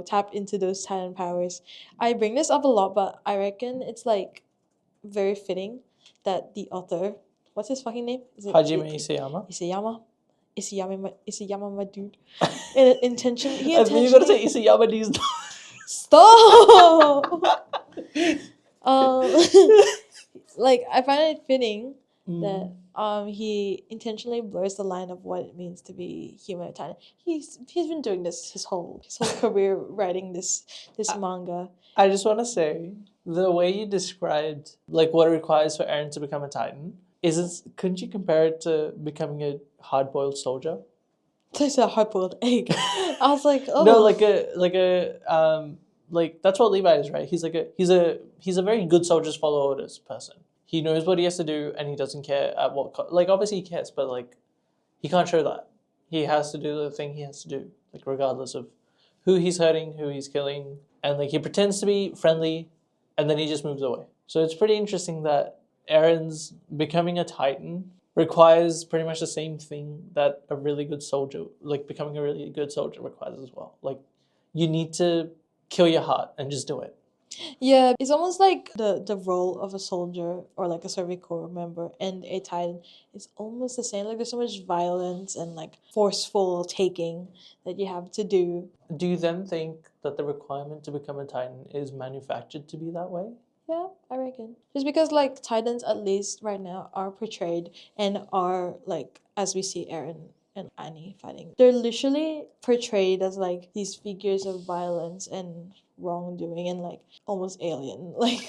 tap into those Titan powers. I bring this up a lot, but I reckon it's like very fitting that the author, what's his fucking name? Is it Hajime Isayama? Isayama, my dude. He I intentionally. think you gotta say Isayama these days. Stop. Like I find it fitting that he intentionally blurs the line of what it means to be human or Titan. He's been doing this his whole career, writing this manga. I just want to say, the way you described like what it requires for Eren to become a Titan, couldn't you compare it to becoming a hard-boiled soldier? It's a hard-boiled egg. I was like, oh No, like that's what Levi is, right? He's a very good soldiers follow orders person. He knows what he has to do, and he doesn't care at what like obviously he cares, but like he can't show that. He has to do the thing he has to do, like regardless of who he's hurting, who he's killing, and like he pretends to be friendly, and then he just moves away. So it's pretty interesting that Eren's becoming a Titan requires pretty much the same thing that a really good soldier, like becoming a really good soldier, requires as well. Like, you need to kill your heart and just do it. Yeah, it's almost like the role of a soldier or like a Survey Corps member and a Titan is almost the same. Like there's so much violence and like forceful taking that you have to do. Do you then think that the requirement to become a Titan is manufactured to be that way? Yeah, I reckon. Just because like Titans at least right now are portrayed and are like as we see Eren and Annie fighting. They're literally portrayed as like these figures of violence and wrongdoing and like almost alien like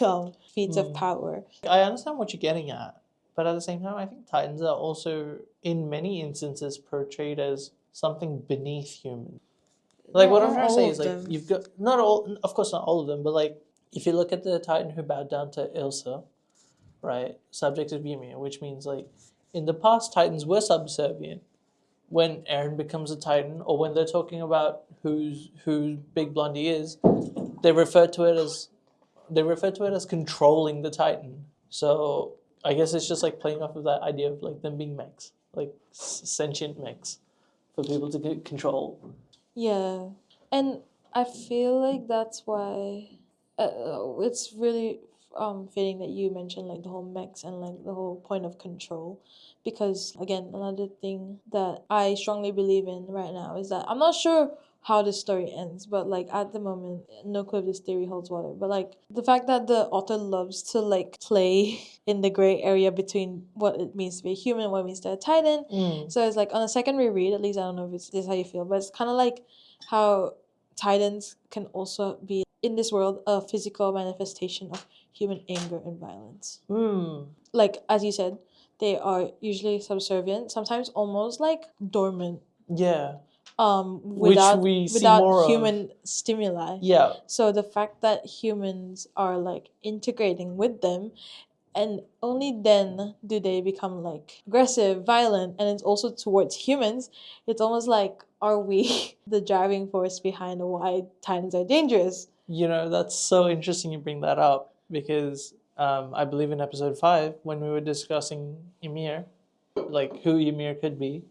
feats of power. I understand what you're getting at, but at the same time, I think Titans are also, in many instances, portrayed as something beneath human. Like what I'm trying to say is like you've got not all, of course not all of them, but like if you look at the Titan who bowed down to Ilsa, right, subject of Ymir, which means like in the past Titans were subservient. When Eren becomes a Titan, or when they're talking about who Big Blondie is, they refer to it as controlling the Titan. So I guess it's just like playing off of that idea of like them being mechs, like sentient mechs, for people to control. Yeah, and I feel like that's why it's really fitting that you mentioned like the whole mechs and like the whole point of control, because again another thing that I strongly believe in right now is that I'm not sure how this story ends, but like at the moment no clue if this theory holds water, but like the fact that the author loves to like play in the gray area between what it means to be a human and what it means to be a Titan. So it's like on a second reread, at least I don't know if this is how you feel, but it's kind of like how Titans can also be in this world a physical manifestation of human anger and violence. Like as you said, they are usually subservient, sometimes almost like dormant. Yeah. Without Which we see more human stimuli. Yeah. So the fact that humans are like integrating with them, and only then do they become like aggressive, violent, and it's also towards humans. It's almost like, are we the driving force behind why Titans are dangerous? You know, that's so interesting you bring that up, because I believe in episode 5, when we were discussing Ymir, like who Ymir could be,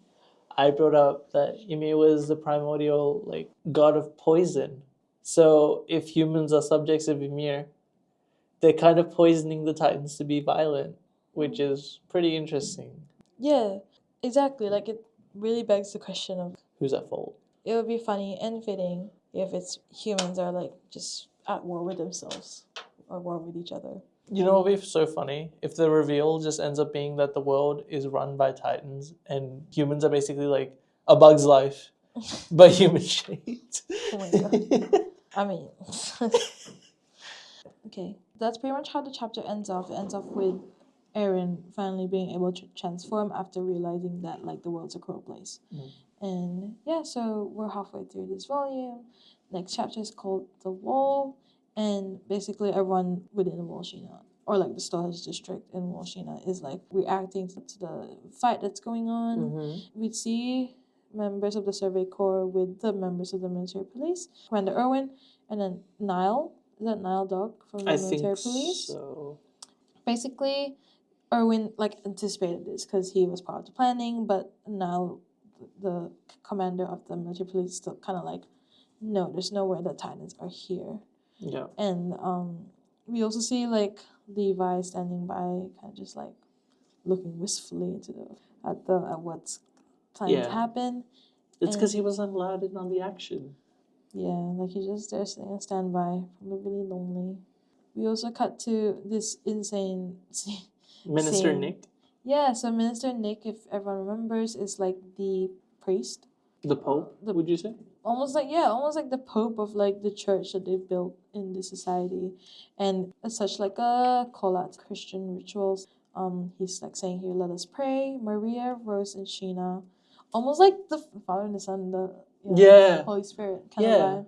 I brought up that Ymir was the primordial like god of poison. So if humans are subjects of Ymir, they're kind of poisoning the Titans to be violent, which is pretty interesting. Yeah, exactly. Like it really begs the question of who's at fault. It would be funny and fitting if it's humans are like just at war with themselves or war with each other. You know what would be so funny? If the reveal just ends up being that the world is run by Titans and humans are basically like A Bug's Life, but human shaped. Oh my god. I mean, okay, that's pretty much how the chapter ends off. It ends off with Eren finally being able to transform after realizing that like the world's a cruel place. And yeah, so we're halfway through this volume. Next chapter is called The Wall, and basically everyone within the Wall Sheena, or like the Storage District in Wall Sheena, is like reacting to the fight that's going on. We'd see members of the Survey Corps with the members of the military police, Commander Irwin, and then Nile. Is that Nile Dog from the military police? So. Basically, Irwin like anticipated this because he was part of the planning, but now the commander of the military police still kind of like, no, there's nowhere that Titans are here. Yeah. And we also see like Levi standing by, kind of just like looking wistfully at what's planning to happen. It's because he wasn't allowed in on the action. Yeah, like he's just there sitting on standby, probably really lonely. We also cut to this insane Minister Nick. Yeah, so Minister Nick, if everyone remembers, is like the priest. The Pope, would you say? Almost like the Pope of like the church that they've built in the society. And as such like a call out to Christian rituals. He's like saying here, let us pray, Maria, Rose, and Sheena. Almost like the Father and the Son, the Holy Spirit kind of vibe.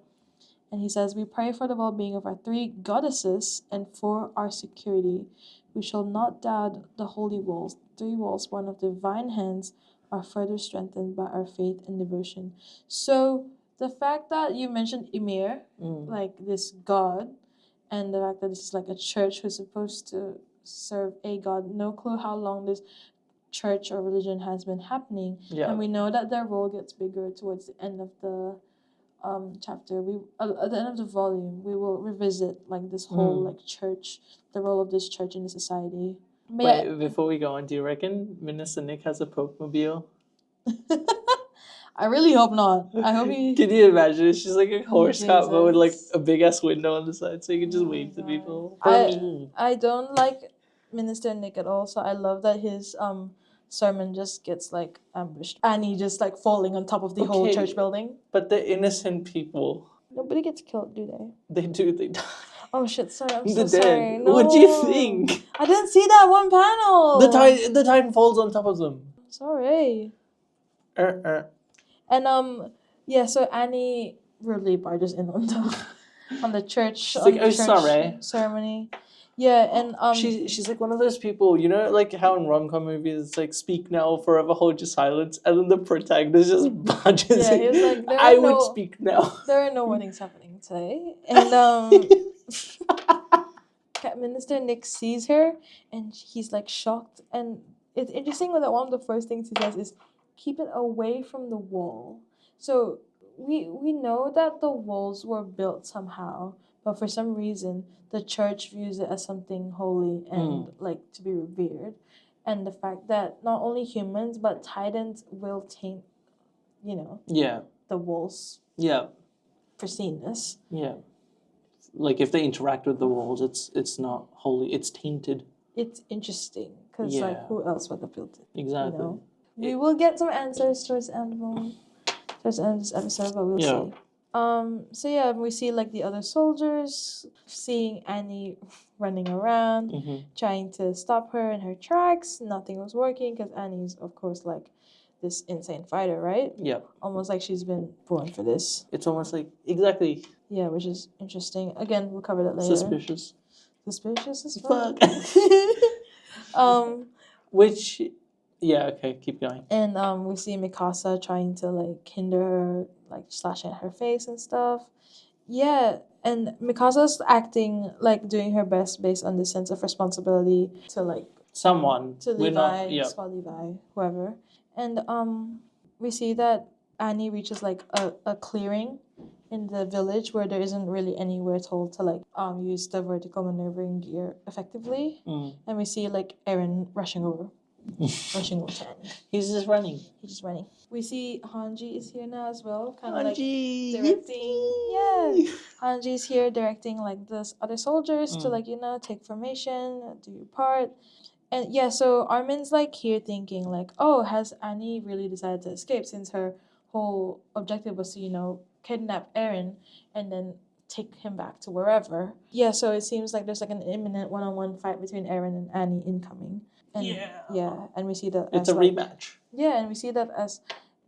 And he says, we pray for the well-being of our three goddesses and for our security. We shall not doubt the holy walls. Three walls born of divine hands are further strengthened by our faith and devotion. So the fact that you mentioned Ymir, like this god, and the fact that this is like a church who's supposed to serve a god, no clue how long this church or religion has been happening. Yeah. And we know that their role gets bigger towards the end of the chapter. We at the end of the volume we will revisit like this whole like church, the role of this church in the society. But wait, before we go on, do you reckon Minister Nick has a Pope mobile? I really hope not. I hope he... Can you imagine? It's just like a horse cart, but with like a big ass window on the side, so you can just wave to people. I don't like Minister Nick at all, so I love that his sermon just gets like ambushed. Annie just like falling on top of the whole church building. But the innocent people. Nobody gets killed, do they? They do, they die. Oh shit, sorry, I'm so sorry. No. What do you think? I didn't see that one panel. The Titan falls on top of them. Sorry. And yeah, so Annie rudely barges in on the church. She's like, oh, sorry. Ceremony. Yeah, and she's like one of those people, you know, like how in rom-com movies it's like speak now or forever hold your silence, and then the protagonist just barges in. He's like, I would speak now. There are no weddings happening today. And Minister Nick sees her and he's like shocked, and it's interesting that one of the first things he says is keep it away from the wall. So we know that the walls were built somehow, but for some reason the church views it as something holy and like to be revered. And the fact that not only humans but Titans will taint, you know, the walls. Yeah. Pristineness. Yeah. Like if they interact with the walls, it's not holy, it's tainted. It's interesting because like who else would have built it? Exactly. You know? We will get some answers towards the end of this episode, but we'll see. So yeah, we see like the other soldiers seeing Annie running around, trying to stop her in her tracks. Nothing was working because Annie's, of course, like this insane fighter, right? Yeah. Almost like she's been born for this. It's almost like exactly. Yeah, which is interesting. Again, we'll cover that later. Suspicious as fuck. Which. Yeah, okay, keep going. And we see Mikasa trying to like hinder her, like slashing at her face and stuff. Yeah, and Mikasa's acting like doing her best based on this sense of responsibility to like someone. To Levi, Squad Levi, whoever. And we see that Annie reaches like a clearing in the village where there isn't really anywhere told to like use the vertical maneuvering gear effectively. And we see like Eren rushing over. He's just running. We see Hanji is here now as well, kind of like directing. Yeah, Hanji's here directing like the other soldiers to like, you know, take formation, do your part. And yeah, so Armin's like here thinking like, oh, has Annie really decided to escape since her whole objective was to, you know, kidnap Eren and then take him back to wherever. Yeah, so it seems like there's like an imminent one-on-one fight between Eren and Annie incoming. And, and we see that it's a rematch. Yeah, and we see that as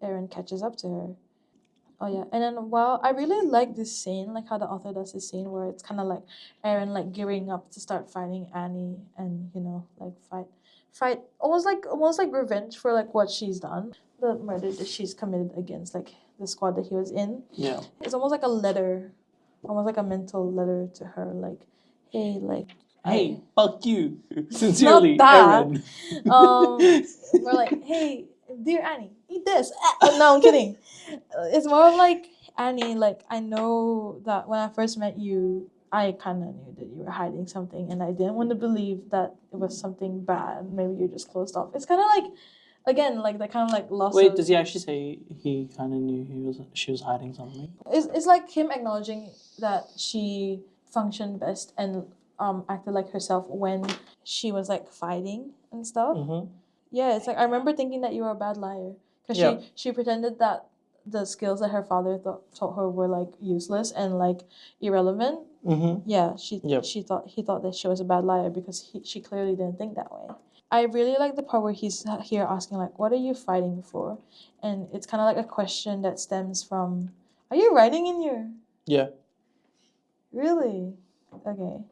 Eren catches up to her. Oh yeah, and then I really like this scene, like how the author does this scene where it's kind of like Eren like gearing up to start fighting Annie, and you know like fight almost like revenge for like what she's done, the murder that she's committed against like the squad that he was in. Yeah, it's almost like a letter, almost like a mental letter to her, like, hey, like. Hey, fuck you. Sincerely, Eren. We're like, hey, dear Annie, eat this. No, I'm kidding. It's more like, Annie, like, I know that when I first met you, I kind of knew that you were hiding something, and I didn't want to believe that it was something bad. Maybe you're just closed off. It's kind of like, again, like that kind of like loss. Wait, does he actually say he kind of knew she was hiding something? It's like him acknowledging that she functioned best and acted like herself when she was like fighting and stuff. Yeah, it's like I remember thinking that you were a bad liar because Yeah. she pretended that the skills that her father taught her were like useless and like irrelevant. Mm-hmm. Yeah, Yep. he thought that she was a bad liar because she clearly didn't think that way. I really like the part where he's here asking like, "What are you fighting for?" And it's kind of like a question that stems from. Are you writing in your? Yeah. Really? Okay.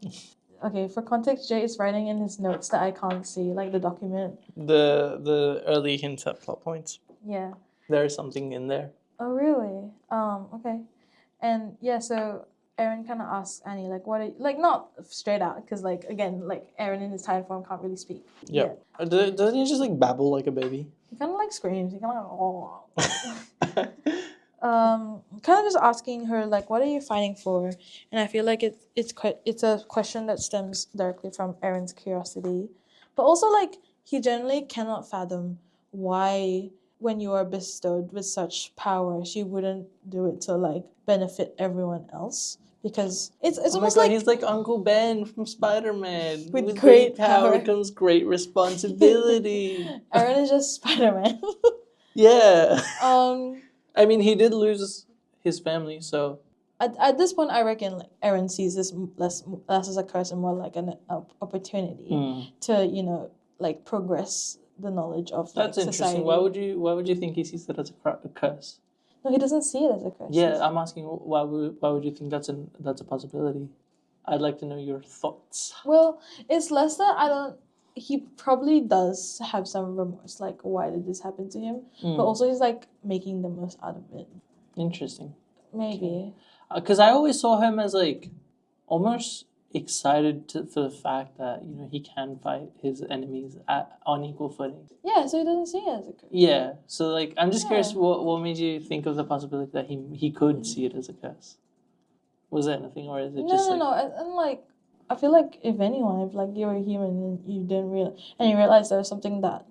Okay, for context, Jay is writing in his notes that I can't see, like the document. The early hints at plot points. Yeah. There is something in there. Oh, really? Okay. And yeah, so Aaron kind of asks Annie, like, what are you, like, not straight out, because, like, again, like, Aaron in his Titan form can't really speak. Yeah. Doesn't he just like babble like a baby? He kind of like screams. He kind of like, oh. Kind of just asking her like, what are you fighting for? And I feel like it's a question that stems directly from Aaron's curiosity, but also like he generally cannot fathom why when you are bestowed with such powers you wouldn't do it to like benefit everyone else, because it's Oh my almost god, like he's like Uncle Ben from Spider-Man. With great great power power. comes great responsibility. Aaron is just Spider-Man. Yeah. um I mean, he did lose his family, so at this point, I reckon like Aaron sees this less as a curse and more like an opportunity to like progress the knowledge of that's like interesting. society. Why would you think he sees that as a curse? No, he doesn't see it as a curse. Yeah, I'm asking why would you think that's a possibility? I'd like to know your thoughts. Well, it's less that I don't. He probably does have some remorse, like why did this happen to him? But also he's like making the most out of it. Interesting. Maybe. Because I always saw him as like almost excited for the fact that he can fight his enemies on equal footing. Yeah, so he doesn't see it as a curse. Yeah, so like I'm just curious, Yeah. what made you think of the possibility that he could see it as a curse? Was there anything, or is it just like No, and like I feel like if anyone, if like you were a human and you didn't realize and you realized there was something that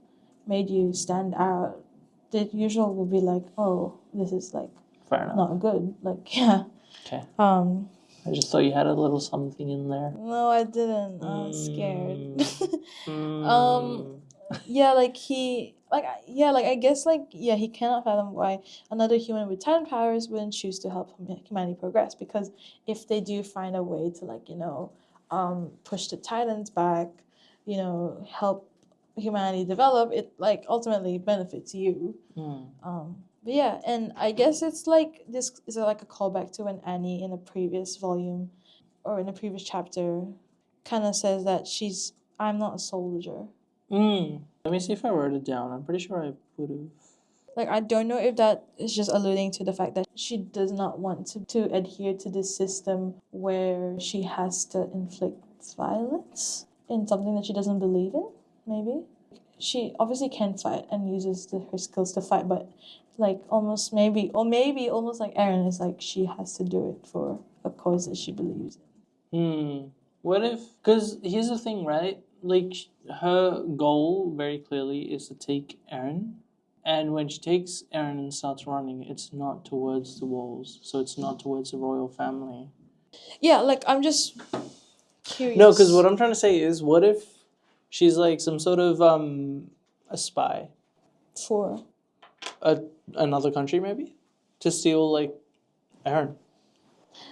made you stand out, the usual would be like, oh, this is like fair enough? not good. Like yeah. Okay. I just thought you had a little something in there. No, I didn't. I was scared. Mm. Yeah, like I guess like yeah, he cannot fathom why another human with Titan powers wouldn't choose to help humanity progress, because if they do find a way to like push the Titans back, help humanity develop, it like ultimately benefits you. But yeah, and I guess it's like this is like a callback to when Annie in a previous volume or in a previous chapter kind of says that I'm not a soldier. Let me see if I wrote it down. I'm pretty sure I would have. Like, I don't know if that is just alluding to the fact that she does not want to adhere to this system where she has to inflict violence in something that she doesn't believe in, maybe. She obviously can fight and uses her skills to fight, but like almost like Aaron is like she has to do it for a cause that she believes in. What if? Because here's the thing, right? Like her goal very clearly is to take Aaron, and when she takes Aaron and starts running, it's not towards the walls, so it's not towards the royal family. Yeah, like I'm just curious. No, because what I'm trying to say is, what if she's like some sort of a spy for another country, maybe, to steal like Aaron?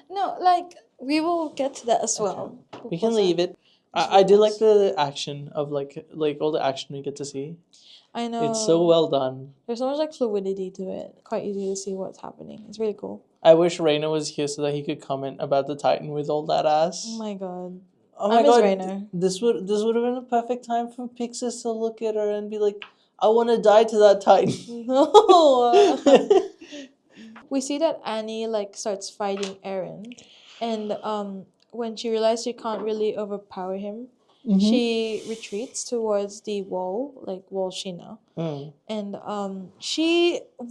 No, like we will get to that as well. We can leave it. I did like the action of like all the action we get to see. I know. It's so well done. There's so much like fluidity to it. Quite easy to see what's happening. It's really cool. I wish Raina was here so that he could comment about the Titan with all that ass. Oh my god. Oh my god. Raina. This would have been a perfect time for Pixis to look at her and be like, I want to die to that Titan. No. We see that Annie like starts fighting Aaron, and when she realizes she can't really overpower him, she retreats towards the wall, like wall Sheena. And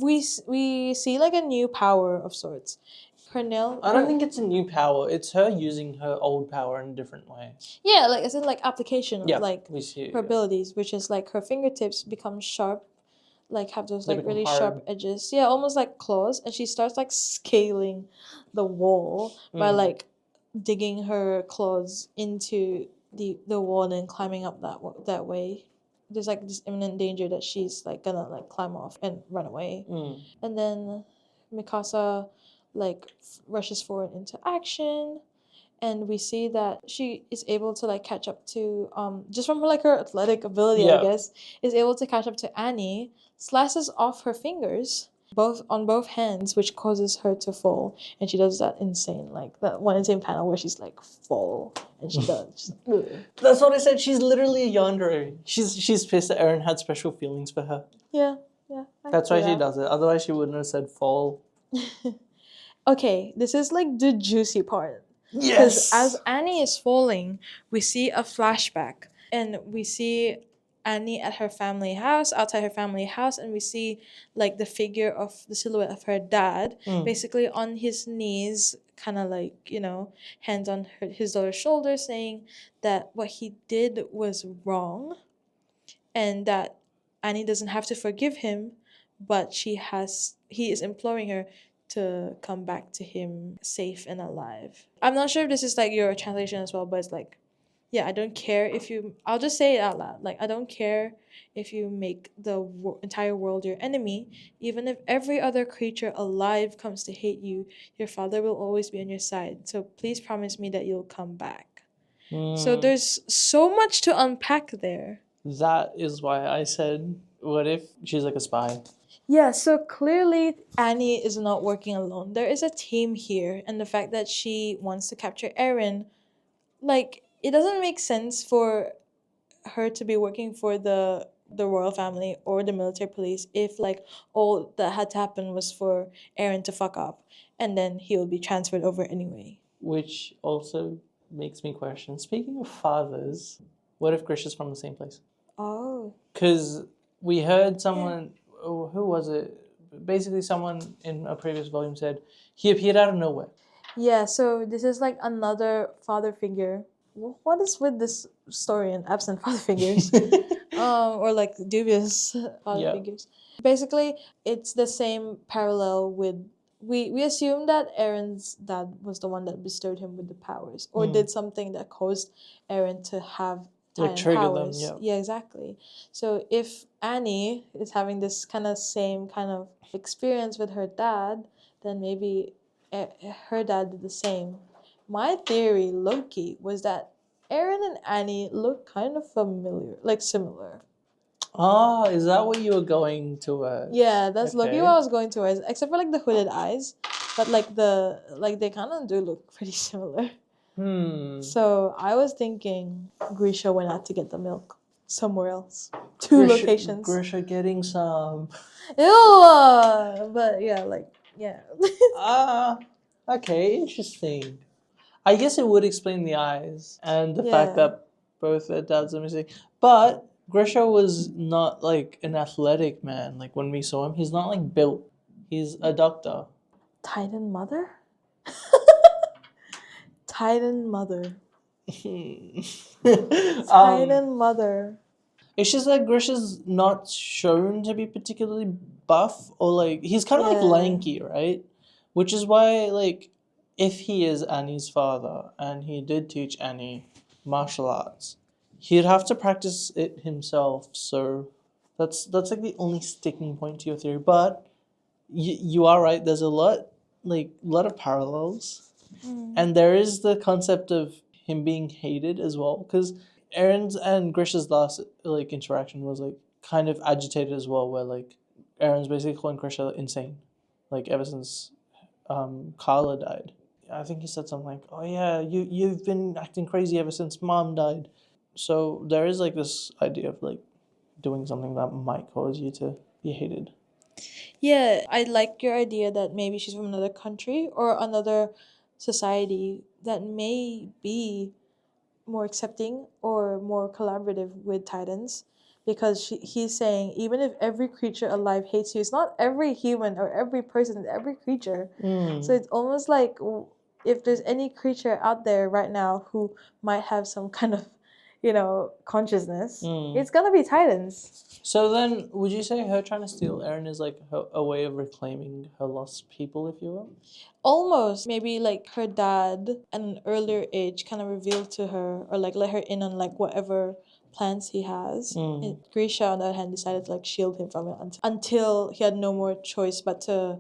we see like a new power of sorts. I don't think it's a new power. It's her using her old power in a different way. Yeah, like it's in like application of like we see her abilities, which is like her fingertips become sharp, like have those like really sharp edges. Yeah, almost like claws, and she starts like scaling the wall by like digging her claws into the wall and then climbing up that way. there's like this imminent danger that she's like gonna like climb off and run away. And then Mikasa like rushes forward into action, and we see that she is able to like catch up to just from like her athletic ability, I guess, is able to catch up to Annie, slices off her fingers both hands, which causes her to fall, and she does that insane like that one insane panel where she's like fall and she does. She's like, ugh. That's what I said. She's literally a yandere. She's pissed that Eren had special feelings for her. Yeah. That's why she does it. Otherwise, she wouldn't have said fall. Okay, this is like the juicy part. Yes. Because as Annie is falling, we see a flashback, and we see Annie at her family house, outside her family house, and we see like the figure of the silhouette of her dad, basically on his knees, kind of like, hands on his daughter's shoulder, saying that what he did was wrong, and that Annie doesn't have to forgive him, but he is imploring her to come back to him safe and alive. I'm not sure if this is like your translation as well, but it's like, yeah, I don't care if you, I'll just say it out loud. Like, I don't care if you make the entire world your enemy. Even if every other creature alive comes to hate you, your father will always be on your side. So please promise me that you'll come back. So there's so much to unpack there. That is why I said, what if she's like a spy? Yeah, so clearly Annie is not working alone. There is a team here, and the fact that she wants to capture Eren, like, it doesn't make sense for her to be working for the royal family or the military police if like all that had to happen was for Eren to fuck up, and then he will be transferred over anyway. Which also makes me question, speaking of fathers, what if Grisha's from the same place? Oh. Because we heard someone, who was it? Basically, someone in a previous volume said he appeared out of nowhere. Yeah, so this is like another father figure. What is with this story and absent father figures? Or like dubious father figures. Basically, it's the same parallel with we assume that Eren's dad was the one that bestowed him with the powers, or did something that caused Eren to have Titan powers. Yeah, exactly. So if Annie is having this kind of same kind of experience with her dad, then maybe her dad did the same. My theory, Loki, was that Eren and Annie look kind of familiar, like similar. Ah, is that what you were going towards? Yeah, that's Loki what I was going towards, except for like the hooded eyes, but like they kind of do look pretty similar. So I was thinking Grisha went out to get the milk somewhere else. Two locations. Grisha getting some. Ew! But yeah, like, yeah. Okay, interesting. I guess it would explain the eyes and the fact that both their dads are missing. But Grisha was not like an athletic man. Like when we saw him, he's not like built. He's a doctor. Titan mother? Titan mother. Titan mother. It's just that Grisha's not shown to be particularly buff, or like he's kind of like lanky, right? Which is why, like, if he is Annie's father and he did teach Annie martial arts, he'd have to practice it himself. So that's like the only sticking point to your theory. But you are right. There's a lot of parallels. And there is the concept of him being hated as well, because Eren's and Grisha's last like interaction was like kind of agitated as well, where like Eren's basically calling Grisha insane, like ever since Carla died. I think he said something like, "Oh yeah, you've been acting crazy ever since Mom died." So there is like this idea of like doing something that might cause you to be hated. Yeah, I like your idea that maybe she's from another country or another society that may be more accepting or more collaborative with Titans, because he's saying even if every creature alive hates you, it's not every human or every person, it's every creature. So it's almost like if there's any creature out there right now who might have some kind of consciousness, it's gonna be Titans. So then, would you say her trying to steal Eren is like a way of reclaiming her lost people, if you will? Almost. Maybe like her dad at an earlier age kind of revealed to her, or like let her in on like whatever plans he has. Grisha, on the other hand, decided to like shield him from it until he had no more choice but to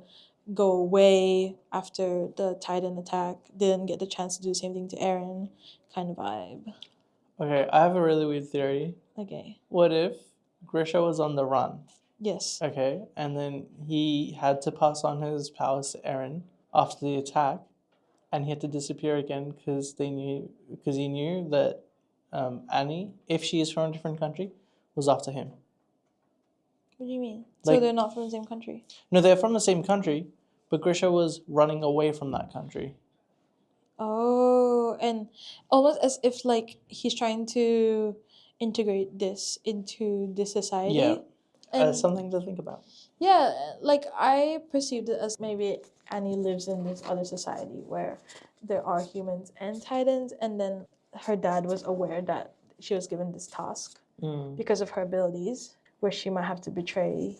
go away after the Titan attack. Didn't get the chance to do the same thing to Eren, kind of vibe. Okay, I have a really weird theory. Okay. What if Grisha was on the run? Yes. Okay, and then he had to pass on his powers to Eren after the attack, and he had to disappear again because he knew that Annie, if she is from a different country, was after him. What do you mean? Like, so they're not from the same country? No, they're from the same country, but Grisha was running away from that country. Oh, and almost as if like he's trying to integrate this into this society. Yeah, and something to think about. Yeah, like I perceived it as maybe Annie lives in this other society where there are humans and Titans, and then her dad was aware that she was given this task because of her abilities, where she might have to betray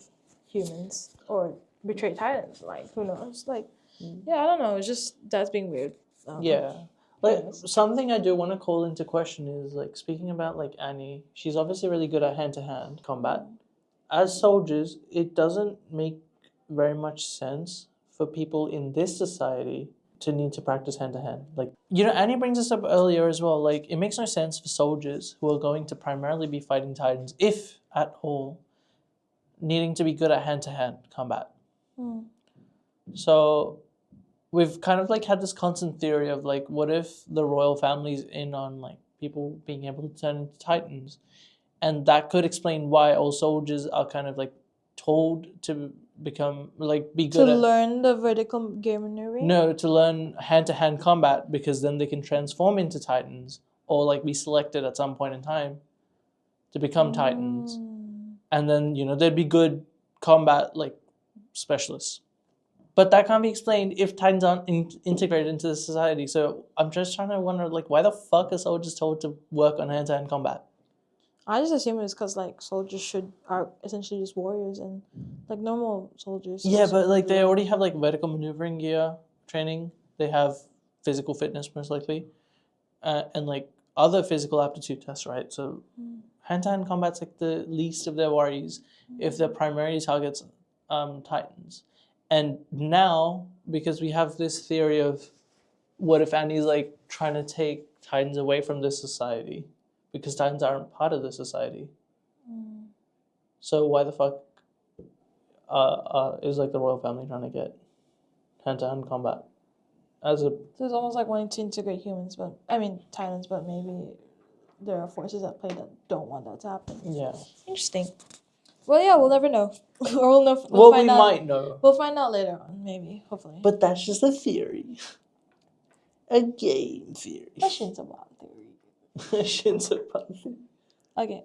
humans or betray Titans. Like, who knows? Like, yeah, I don't know. It's just that's being weird. Yeah. Like, something I do want to call into question is, like, speaking about, like, Annie, she's obviously really good at hand-to-hand combat. As soldiers, it doesn't make very much sense for people in this society to need to practice hand-to-hand. Like, Annie brings this up earlier as well. Like, it makes no sense for soldiers who are going to primarily be fighting Titans, if at all, needing to be good at hand-to-hand combat. So we've kind of like had this constant theory of like, what if the royal family's in on like people being able to turn into Titans, and that could explain why all soldiers are kind of like told to become like be good to learn the vertical gear maneuvering. No, to learn hand-to-hand combat, because then they can transform into Titans or like be selected at some point in time to become Titans, and then they'd be good combat like specialists. But that can't be explained if Titans aren't integrated into the society. So I'm just trying to wonder, like, why the fuck are soldiers told to work on hand-to-hand combat? I just assume it's because like soldiers are essentially just warriors and like normal soldiers. Yeah, but like they already have like vertical maneuvering gear training. They have physical fitness most likely, and like other physical aptitude tests, right? So hand-to-hand combat's like the least of their worries if their primary targets Titans. And now, because we have this theory of what if Annie's like trying to take Titans away from this society, because Titans aren't part of the society. So why the fuck is like the royal family trying to get hand-to-hand combat as a? So it's almost like wanting to integrate Titans, but maybe there are forces at play that don't want that to happen. Yeah. Interesting. Well, yeah, we'll never know. Or we'll know. We might know. We'll find out later on, maybe, hopefully. But that's just a theory. A game theory. A Shinsōban theory. A Shinsōban theory. Okay.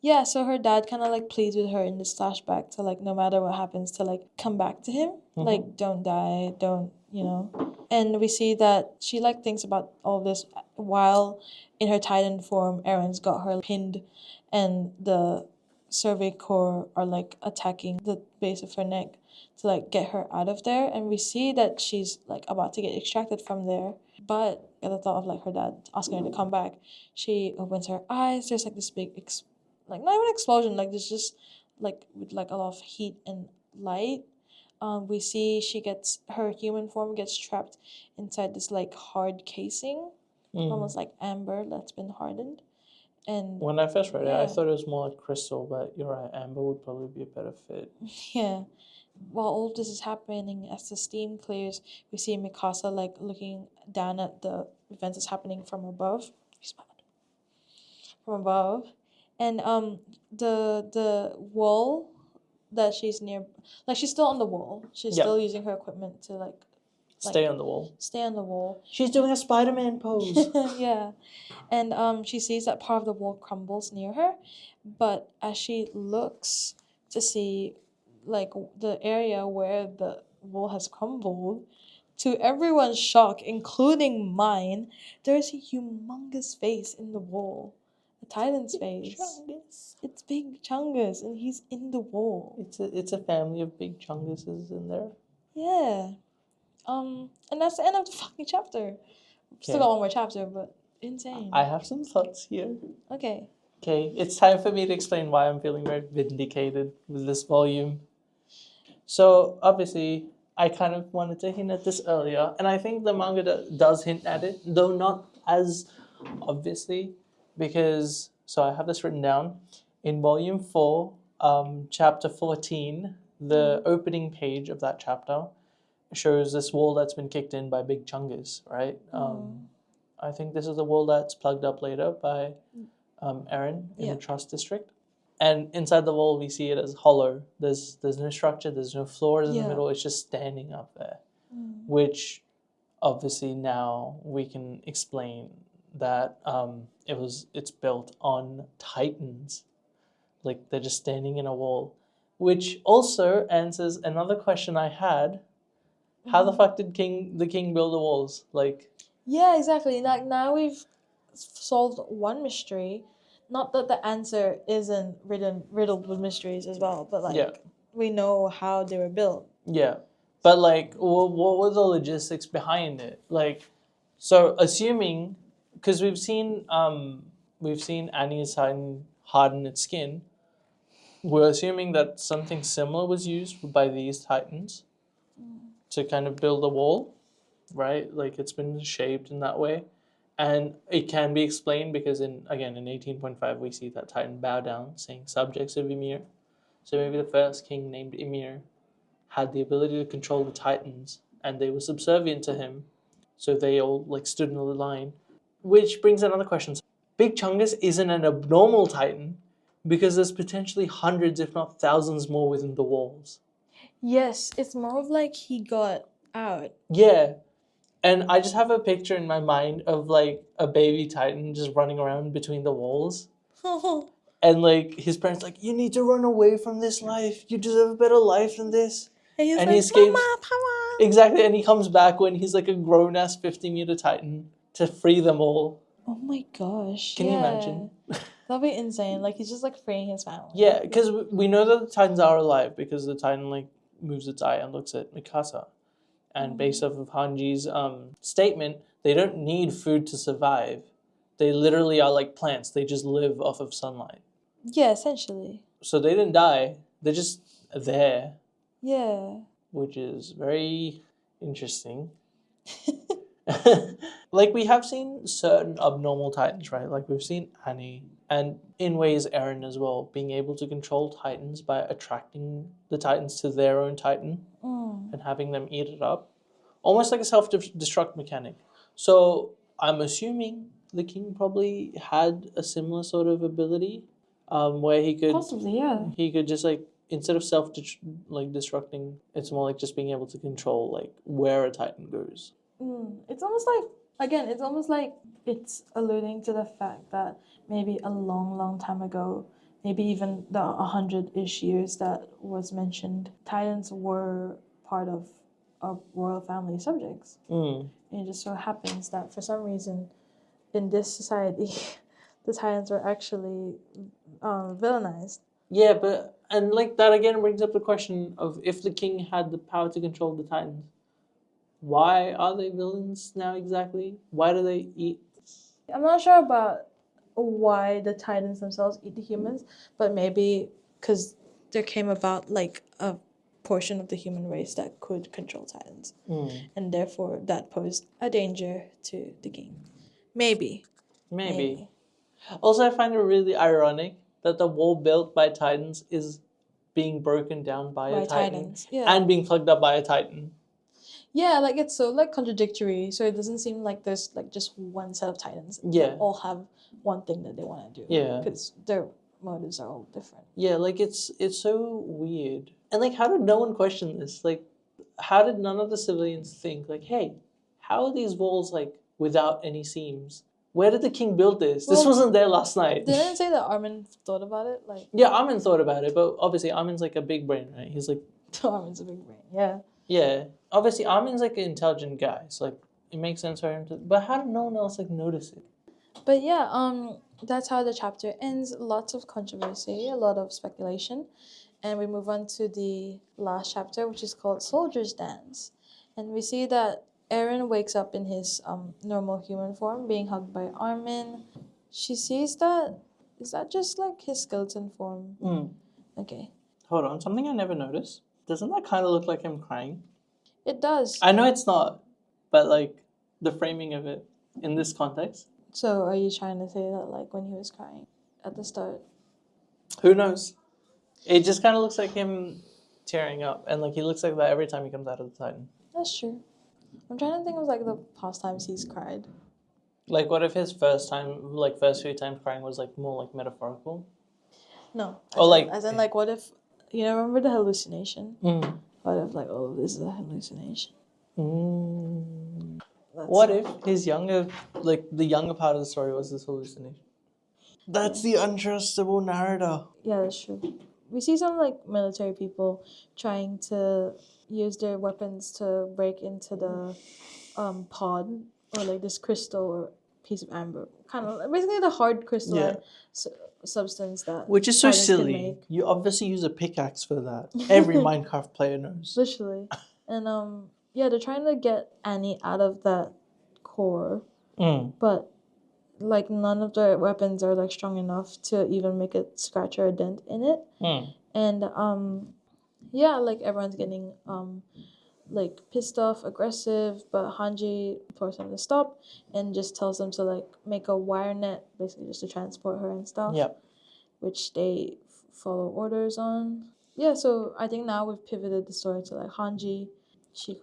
Yeah, so her dad kind of like pleads with her in this flashback to like, no matter what happens, to like come back to him. Like, don't die, don't, And we see that she like thinks about all this while in her Titan form, Eren's got her pinned, and the Survey Corps are like attacking the base of her neck to like get her out of there, and we see that she's like about to get extracted from there, but at the thought of like her dad asking her to come back, she opens her eyes. There's like this big not even explosion, like there's just like with like a lot of heat and light. We see her human form gets trapped inside this like hard casing, almost like amber that's been hardened. And when I first read it, I thought it was more like crystal, but you're right, amber would probably be a better fit. Yeah. While all of this is happening, as the steam clears, we see Mikasa like looking down at the events that's happening from above. From above. And the wall that she's near, like she's still on the wall. She's still using her equipment to stay on the wall. Stay on the wall. She's doing a Spider-Man pose. Yeah. And she sees that part of the wall crumbles near her, but as she looks to see like the area where the wall has crumbled, to everyone's shock, including mine, there's a humongous face in the wall. A Titan's face. Chungus. It's Big Chungus, and he's in the wall. It's a family of Big Chunguses in there. Yeah. And that's the end of the fucking chapter. Still got one more chapter, but insane. I have some thoughts here. Okay. Okay, it's time for me to explain why I'm feeling very vindicated with this volume. So, obviously, I kind of wanted to hint at this earlier, and I think the manga does hint at it, though not as obviously, because, so I have this written down. In volume 4, chapter 14, the opening page of that chapter shows this wall that's been kicked in by Big Chungus, right? I think this is the wall that's plugged up later by Eren in the Trust District. And inside the wall, we see it as hollow. There's no structure. There's no floors in the middle. It's just standing up there, which obviously now we can explain that it's built on titans, like they're just standing in a wall, which also answers another question I had: how the fuck did the king build the walls? Like, yeah, exactly. Like now we've solved one mystery. Not that the answer isn't riddled with mysteries as well, but like we know how they were built. Yeah, but like, what were the logistics behind it? Like, so assuming, because we've seen Annie's harden its skin, we're assuming that something similar was used by these titans to kind of build a wall, right? Like it's been shaped in that way. And it can be explained because in 18.5 we see that Titan bow down, saying subjects of Ymir. So maybe the first king named Ymir had the ability to control the Titans and they were subservient to him. So they all like stood in a line. Which brings another question. Big Chungus isn't an abnormal Titan because there's potentially hundreds, if not thousands more within the walls. Yes, it's more of like he got out. Yeah. And I just have a picture in my mind of like a baby Titan just running around between the walls. And like his parents like, you need to run away from this life. You deserve a better life than this. And he like, escapes. Mama, power. Exactly, and he comes back when he's like a grown-ass 50-meter Titan to free them all. Oh my gosh. Can you imagine? That'd be insane. Like he's just like freeing his family. Yeah, because we know that the Titans are alive because the Titan like moves its eye and looks at Mikasa. And based off of Hanji's statement, they don't need food to survive. They literally are like plants. They just live off of sunlight. Yeah, essentially. So they didn't die. They're just there. Yeah. Which is very interesting. Like we have seen certain abnormal Titans, right? Like we've seen Annie, and in ways Eren as well, being able to control Titans by attracting the Titans to their own Titan and having them eat it up. Almost like a self-destruct mechanic. So I'm assuming the king probably had a similar sort of ability where he could... Possibly, yeah. He could just like, instead of destructing, it's more like just being able to control like where a Titan goes. It's almost like it's alluding to the fact that maybe a long time ago, maybe even the 100-ish years that was mentioned, Titans were part of a royal family subjects. And it just so happens that for some reason in this society, the Titans were actually villainized. Yeah, and like that again brings up the question of if the king had the power to control the Titans, why are they villains now exactly? Why do they eat? I'm not sure about why the Titans themselves eat the humans, but maybe because there came about like a portion of the human race that could control Titans, and therefore that posed a danger to the king. Maybe. Also, I find it really ironic that the wall built by Titans is being broken down by a Titan and being plugged up by a Titan. Yeah, like it's so like contradictory. So it doesn't seem like there's like just one set of Titans. Yeah. That all have one thing that they want to do. Yeah. Because their motives are all different. Yeah, like it's so weird. And like, how did no one question this? Like, how did none of the civilians think like, hey, how are these walls like without any seams? Where did the king build this? This wasn't there last night. Didn't it say that Armin thought about it? Like. Yeah, Armin thought about it, but obviously Armin's like a big brain, right? He's like. Armin's a big brain. Yeah. Yeah, obviously Armin's like an intelligent guy, so like it makes sense for him to. But how did no one else like notice it? But yeah, that's how the chapter ends. Lots of controversy, a lot of speculation, and we move on to the last chapter, which is called Soldier's Dance, and we see that Eren wakes up in his normal human form, being hugged by Armin. She sees that Is that just like his skeleton form? Okay. Hold on, something I never noticed. Doesn't that kind of look like him crying? It does. I know it's not, but like the framing of it in this context. So are you trying to say that like when he was crying at the start? Who knows? It just kind of looks like him tearing up, and like he looks like that every time he comes out of the Titan. That's true. I'm trying to think of like the past times he's cried. Like, what if his first few times crying was like more like metaphorical? No. As in like what if remember the hallucination? What if like all of this is a hallucination? What if his the younger part of the story was this hallucination? That's the untrustable narrator. Yeah, that's true. We see some like military people trying to use their weapons to break into the pod or like this crystal or piece of amber, kind of basically the hard crystalline substance that which is so Titans can silly. make. You obviously use a pickaxe for that. Every Minecraft player knows. Literally, and they're trying to get Annie out of that core, but like none of their weapons are like strong enough to even make a scratch or a dent in it. And like everyone's getting like pissed off, aggressive, but Hanji forces them to stop and just tells them to like make a wire net, basically just to transport her and stuff. Yep. Which they follow orders on. Yeah, so I think now we've pivoted the story to like Hanji,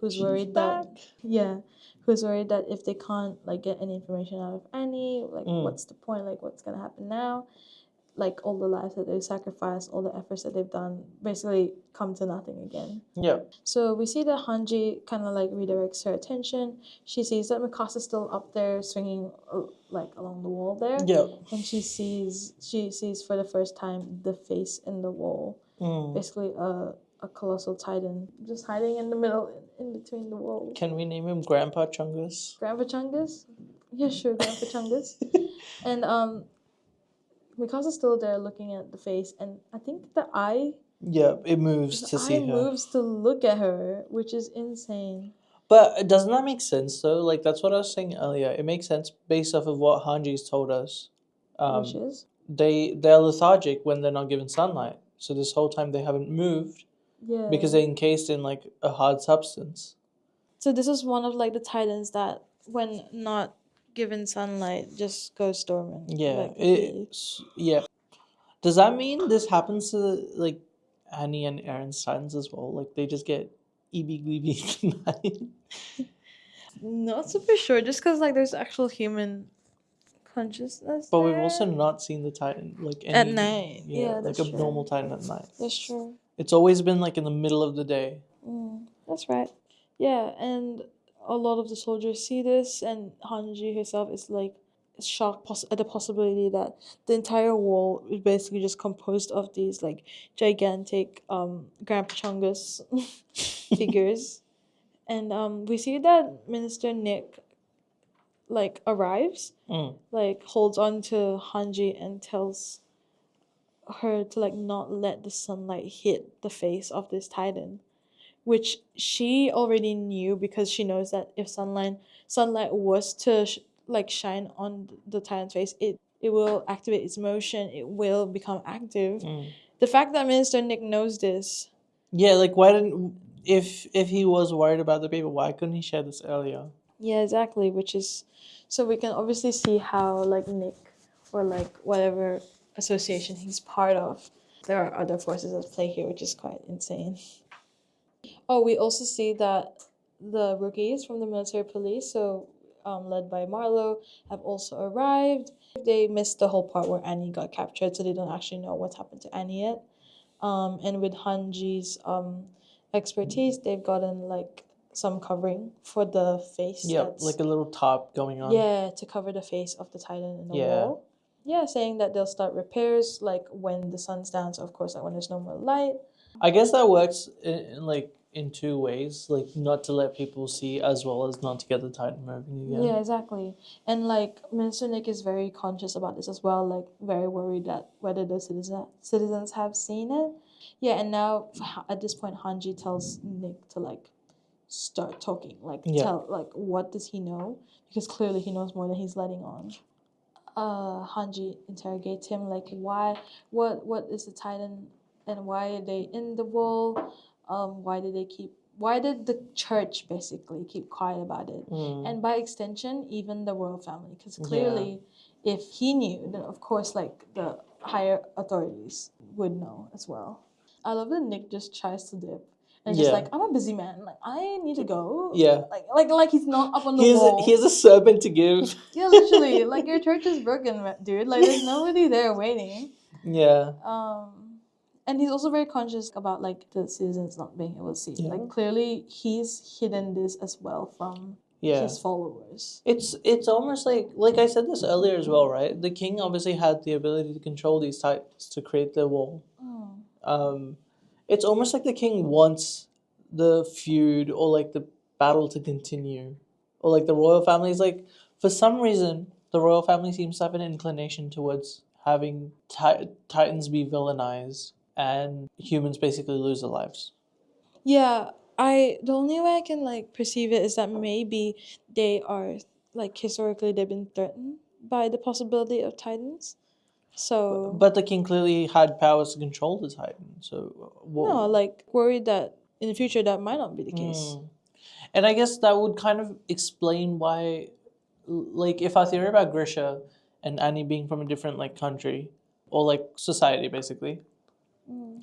who's worried that if they can't like get any information out of Annie, like what's the point? Like what's gonna happen now? Like all the lives that they've sacrificed, all the efforts that they've done, basically come to nothing again. Yeah. So we see that Hanji kind of like redirects her attention. She sees that Mikasa's still up there swinging like along the wall there. Yeah. And she sees for the first time the face in the wall. Basically a colossal titan just hiding in the middle, in between the walls. Can we name him Grandpa Chungus? Grandpa Chungus? Yeah, sure, Grandpa Chungus. And Mikasa's still there looking at the face, and I think the eye... Yeah, it moves to see her. The eye moves to look at her, which is insane. But doesn't that make sense, though? Like, that's what I was saying earlier. It makes sense based off of what Hanji's told us. Which is? They're lethargic when they're not given sunlight. So this whole time they haven't moved. Yeah. Because they're encased in, like, a hard substance. So this is one of, like, the titans that, when not given sunlight, just goes dormant. Yeah. Like, Does that mean this happens to, like, Annie and Aaron's titans as well? Like, they just get EB-GLB tonight? Not super sure. Just because, like, there's actual human consciousness But there. we've also not seen the titan, like, at night. Yeah, like a normal titan at night. That's true. It's always been, like, in the middle of the day. That's right. Yeah, and a lot of the soldiers see this, and Hanji herself is, like, shocked at the possibility that the entire wall is basically just composed of these, like, gigantic Grandpa Chungus figures. And we see that Minister Nick, like, arrives, like, holds on to Hanji and tells her to, like, not let the sunlight hit the face of this titan, which she already knew because she knows that if sunlight was to shine on the titan's face, it will activate its motion, it will become active. The fact that Minister Nick knows this, like, why didn't, if he was worried about the people, why couldn't he share this earlier? Yeah, exactly, which is, so we can obviously see how, like, Nick, or, like, whatever association he's part of, there are other forces at play here, which is quite insane. Oh, we also see that the rookies from the military police, so led by Marlo, have also arrived. They missed the whole part where Annie got captured, so they don't actually know what's happened to Annie yet. And with Hanji's expertise, they've gotten, like, some covering for the face. Yeah, like a little top going on. Yeah, to cover the face of the titan in the wall. Yeah, saying that they'll start repairs, like, when the sun's down, so of course, like, when there's no more light. I guess that works in two ways, like, not to let people see as well as not to get the titan moving again. Yeah, exactly. And, like, Minister Nick is very conscious about this as well, like, very worried that whether the citizens have seen it. Yeah, and now at this point, Hanji tells Nick to, like, start talking, like, tell, like, what does he know? Because clearly he knows more than he's letting on. Hanji interrogates him like what is the Titan and why are they in the wall? Why did the church basically keep quiet about it? And by extension, even the royal family, because clearly, if he knew, then of course, like the higher authorities would know as well. I love that Nick just tries to dip. And just like, I'm a busy man. Like, I need to go. Yeah. Like he's not up on the wall. He has a servant to give. Yeah, literally. Like, your church is broken, dude. Like, there's nobody there waiting. Yeah. And he's also very conscious about, like, the citizens not being able to see. Yeah. Like, clearly, he's hidden this as well from his followers. It's almost like I said this earlier as well, right? The king obviously had the ability to control these Titans to create the wall. It's almost like the king wants the feud or like the battle to continue, or like the royal family is like, for some reason the royal family seems to have an inclination towards having Titans be villainized and humans basically lose their lives. Yeah, the only way I can like perceive it is that maybe they are like historically they've been threatened by the possibility of Titans. So But the king clearly had powers to control the Titan, so no, like worried that in the future that might not be the case. And I guess that would kind of explain why, like, if our theory about Grisha and Annie being from a different like country or like society, basically,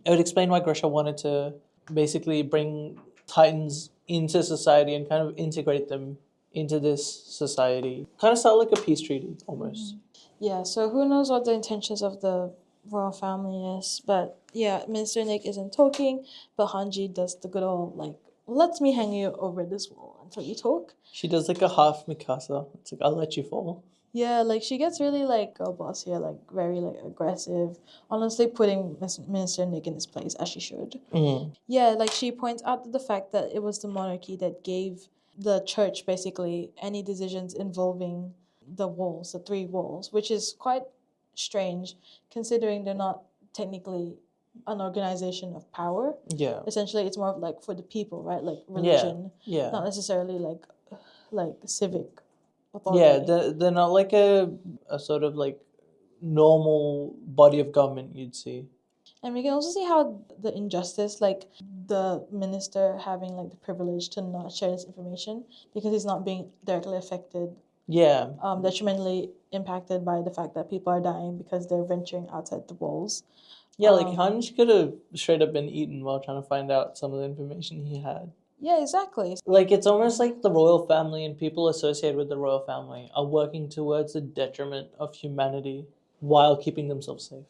it would explain why Grisha wanted to basically bring Titans into society and kind of integrate them into this society. Kind of sound like a peace treaty almost. Yeah, so who knows what the intentions of the royal family is, but yeah, Minister Nick isn't talking, but Hanji does the good old like, let me hang you over this wall until you talk. She does like a half Mikasa. It's like, I'll let you fall. Yeah, like she gets really like girl boss here, like very like aggressive. Honestly, putting Minister Nick in his place as she should. Yeah, like she points out the fact that it was the monarchy that gave the church basically any decisions involving the walls, the three walls, which is quite strange considering they're not technically an organization of power. Yeah. Essentially, it's more of like for the people, right? Like religion. Yeah. Not necessarily like civic authority. Yeah, they're not like a sort of like normal body of government you'd see. And we can also see how the injustice, like the minister having like the privilege to not share this information because he's not being directly affected. Yeah. Detrimentally impacted by the fact that people are dying because they're venturing outside the walls. Yeah, like Hanj could have straight up been eaten while trying to find out some of the information he had. Yeah, exactly. Like, it's almost like the royal family and people associated with the royal family are working towards the detriment of humanity while keeping themselves safe.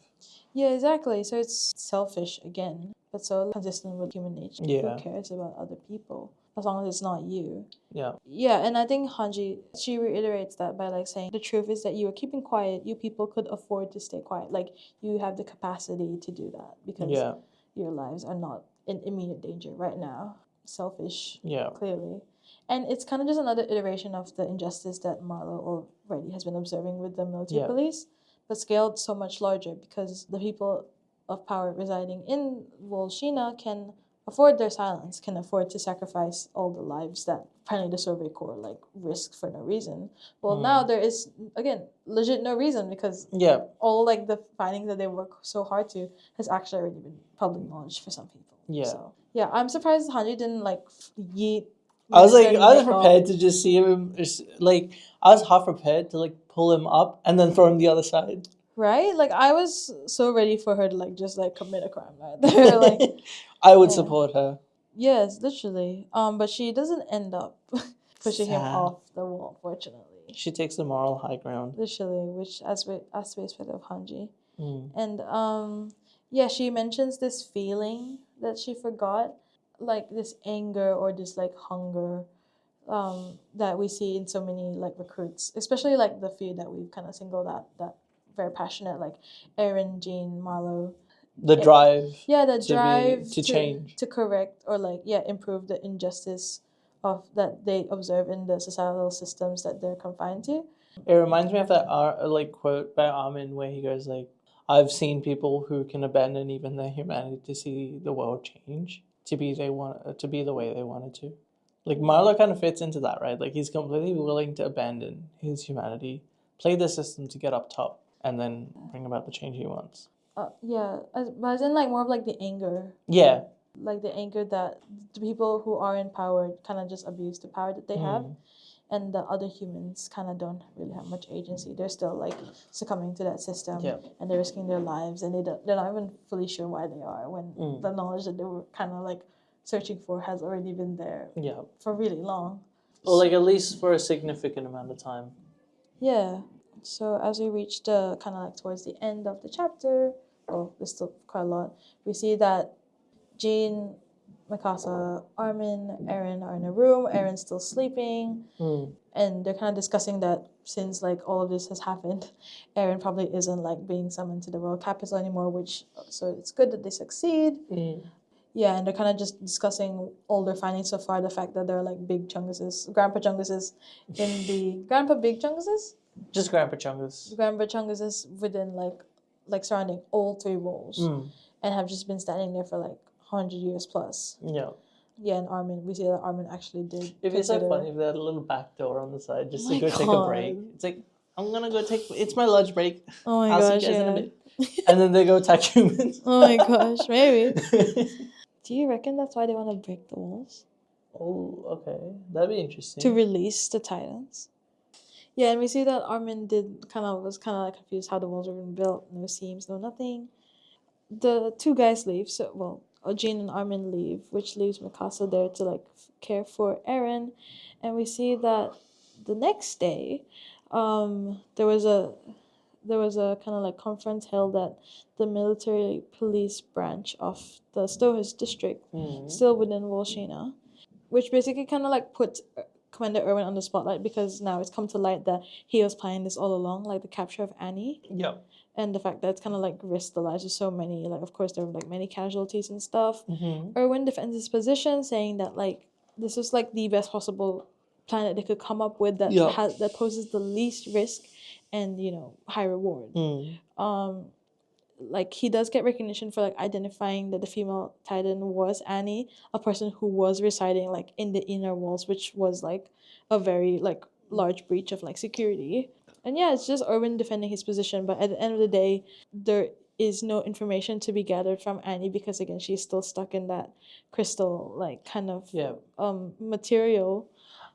Yeah, exactly. So it's selfish again, but so consistent with human nature. Yeah. Who cares about other people? As long as it's not you. Yeah. Yeah, and I think Hanji, she reiterates that by like saying, the truth is that you are keeping quiet. You people could afford to stay quiet. Like, you have the capacity to do that because your lives are not in immediate danger right now. Selfish, clearly. And it's kind of just another iteration of the injustice that Marlo already has been observing with the military police, but scaled so much larger because the people of power residing in Sheena can afford their silence, can afford to sacrifice all the lives that apparently the Survey Corps like risked for no reason. Well, now there is, again, legit no reason because all like the findings that they work so hard to has actually already been public knowledge for some people. Yeah. So, yeah, I'm surprised Hanji didn't like yeet. I was prepared to just see him, like, I was half prepared to like pull him up and then throw him the other side. Right? Like, I was so ready for her to like just like commit a crime right there. Like, I would support her. Yes, literally. But she doesn't end up pushing him off the wall, fortunately. She takes the moral high ground. Literally, which as we expect of Hanji. And yeah, she mentions this feeling that she forgot, like this anger or this like hunger that we see in so many like recruits, especially like the few that we've kind of singled out that very passionate, like Aaron, Jean, Marlo. The drive. Yeah, the drive to change. To correct or like improve the injustice of that they observe in the societal systems that they're confined to. It reminds me of that like quote by Armin where he goes like, I've seen people who can abandon even their humanity to see the world change, to be the way they wanted to. Like, Marlo kind of fits into that, right? Like, he's completely willing to abandon his humanity play the system to get up top and then bring about the change he wants. Yeah, but as in like more of like the anger. Yeah. Like the anger that the people who are in power kind of just abuse the power that they have, and the other humans kind of don't really have much agency. They're still like succumbing to that system, and they're risking their lives, and they're not even fully sure why they are when the knowledge that they were kind of like searching for has already been there for really long. Or like at least for a significant amount of time. Yeah. So as we reach the kind of like towards the end of the chapter, well, there's still quite a lot. We see that Jane, Mikasa, Armin, Eren are in a room. Eren's still sleeping, and they're kind of discussing that since like all of this has happened, Eren probably isn't like being summoned to the royal capital anymore. So it's good that they succeed. Yeah, and they're kind of just discussing all their findings so far. The fact that there are like big chunguses, Grandpa Chunguses, in the Grandpa Big Chunguses. Just Grandpa Chungus. Grandpa Chunguses within like surrounding all three walls, and have just been standing there for like 100 years plus. Yeah. Yeah, and Armin, we see that Armin actually did. It'd be so funny if they had a little back door on the side just to go take a break. It's like, I'm gonna go it's my lunch break. Oh my I'll gosh, see you guys in a bit. And then they go attack humans. Oh my gosh, maybe. Do you reckon that's why they want to break the walls? Oh, okay. That'd be interesting. To release the Titans. Yeah, and we see that Armin was kind of like confused how the walls were being built. No seams, no nothing. The two guys leave, Jean and Armin leave, which leaves Mikasa there to like care for Eren, and we see that the next day, there was a kind of like conference held at the military police branch of the Stohus district, still within Sheena, which basically kind of like put Commander Erwin on the spotlight because now it's come to light that he was planning this all along, like the capture of Annie. Yep. And the fact that it's kind of like risked the lives of so many, like of course there were like many casualties and stuff. Erwin defends his position, saying that like this was like the best possible plan that they could come up with that that poses the least risk and high reward. Like he does get recognition for like identifying that the female Titan was Annie, a person who was residing like in the inner walls, which was like a very like large breach of like security. And yeah, it's just Erwin defending his position, but at the end of the day, there is no information to be gathered from Annie because again, she's still stuck in that crystal like kind of material.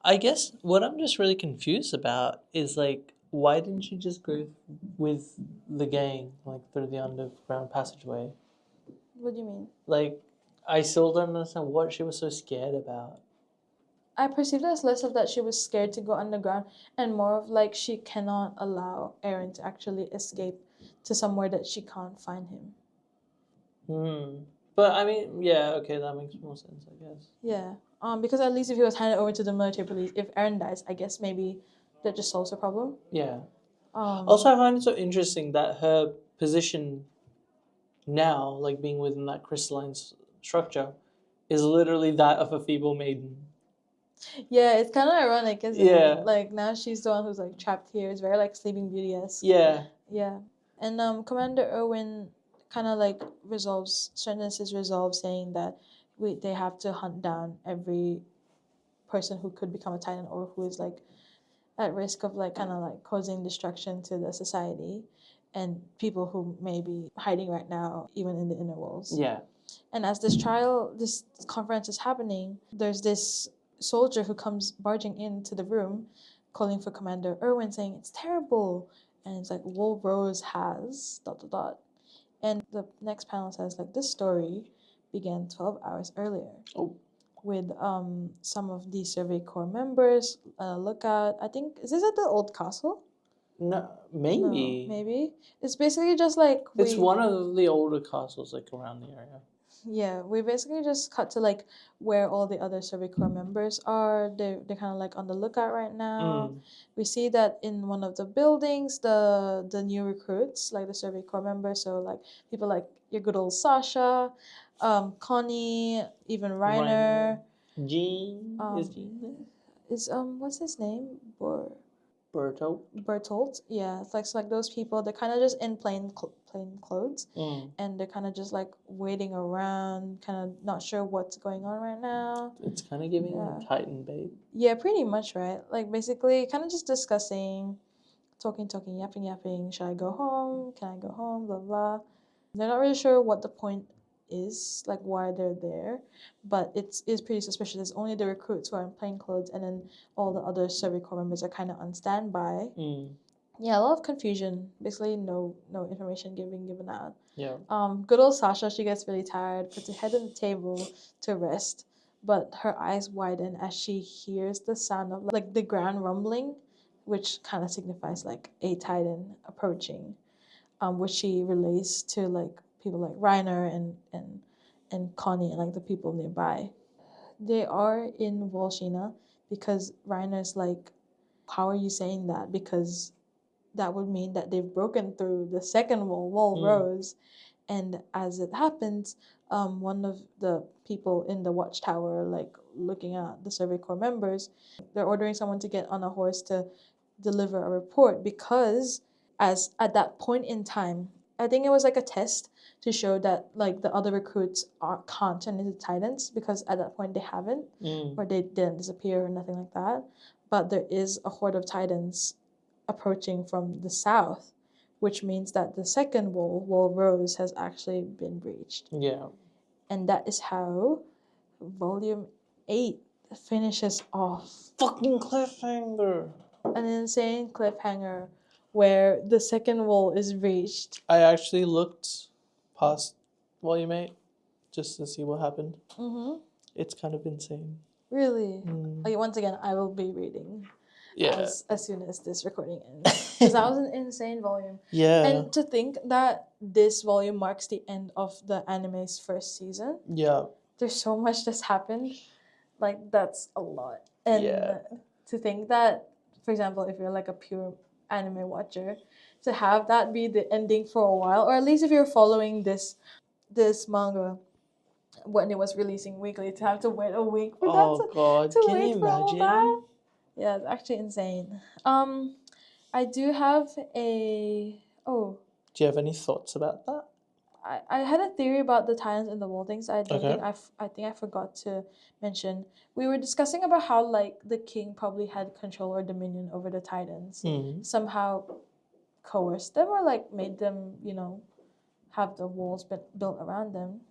I guess what I'm just really confused about is like, why didn't you just go with the gang like through the underground passageway? What do you mean? Like, I still don't understand what she was so scared about. I perceived it as less of that she was scared to go underground and more of like she cannot allow Eren to actually escape to somewhere that she can't find him. But I mean, yeah, okay, that makes more sense, I guess. Yeah. Because at least if he was handed over to the military police, if Eren dies, I guess maybe that just solves the problem. Yeah. Also, I find it so interesting that her position now, like being within that crystalline structure, is literally that of a feeble maiden. Yeah, it's kind of ironic, isn't it? Like now she's the one who's like trapped here. It's very like Sleeping Beauty-esque. Yeah. Yeah. And Commander Erwin kind of like strengthens his resolve, saying that they have to hunt down every person who could become a Titan or who is like at risk of like kind of like causing destruction to the society, and people who may be hiding right now, even in the inner walls. Yeah. And as this conference is happening, there's this soldier who comes barging into the room, calling for Commander Erwin, saying it's terrible, and it's like Wolf Rose has ... And the next panel says like this story began 12 hours earlier. Oh. With some of the Survey Corps members, lookout. I think is this at the old castle? No, maybe. No, maybe it's basically just like it's one of the older castles like around the area. Yeah, we basically just cut to like where all the other Survey Corps members are. They're kind of like on the lookout right now. We see that in one of the buildings, the new recruits, like the Survey Corps members, so like people like your good old Sasha, Connie, even Reiner. Jean is Jean there? Is what's his name? Bertolt. Yeah, it's like those people. They're kind of just in plain clothes, and they're kind of just like waiting around, kind of not sure what's going on right now. It's kind of giving Titan bait. Yeah, pretty much, right? Like basically, kind of just discussing talking, yapping. Should I go home? Can I go home? Blah, blah. They're not really sure what the point is, like why they're there, but it's pretty suspicious. It's only the recruits who are in plain clothes, and then all the other Survey Corps members are kind of on standby. Yeah, a lot of confusion. Basically, no information given out. Yeah. Good old Sasha, she gets really tired, puts her head on the table to rest, but her eyes widen as she hears the sound of like the ground rumbling, which kind of signifies like a Titan approaching, which she relays to like people like Reiner and Connie and like the people nearby. They are in Volshina because Reiner's like, how are you saying that? Because that would mean that they've broken through the second wall rose, and as it happens, one of the people in the watchtower, like looking at the Survey Corps members, they're ordering someone to get on a horse to deliver a report because as at that point in time, I think it was like a test to show that like the other recruits can't turn into Titans because at that point they haven't, or they didn't disappear or nothing like that. But there is a horde of Titans approaching from the south, which means that the second wall rose, has actually been breached. Yeah. And that is how volume 8 finishes off. Fucking cliffhanger. An insane cliffhanger where the second wall is breached. I actually looked past volume 8 just to see what happened. It's kind of insane. Really? Like, once again, I will be reading. Yeah. As soon as this recording ends. Because that was an insane volume. Yeah. And to think that this volume marks the end of the anime's first season. Yeah. There's so much that's happened. Like, that's a lot. And to think that, for example, if you're like a pure anime watcher, to have that be the ending for a while, or at least if you're following this manga when it was releasing weekly, to have to wait a week for God. to Can wait you for all imagine? that. Yeah, it's actually insane. I do have a... Oh. Do you have any thoughts about that? I had a theory about the Titans in the Wall things. I think I forgot to mention. We were discussing about how like the king probably had control or dominion over the Titans. Somehow coerced them or like made them, have the walls built around them.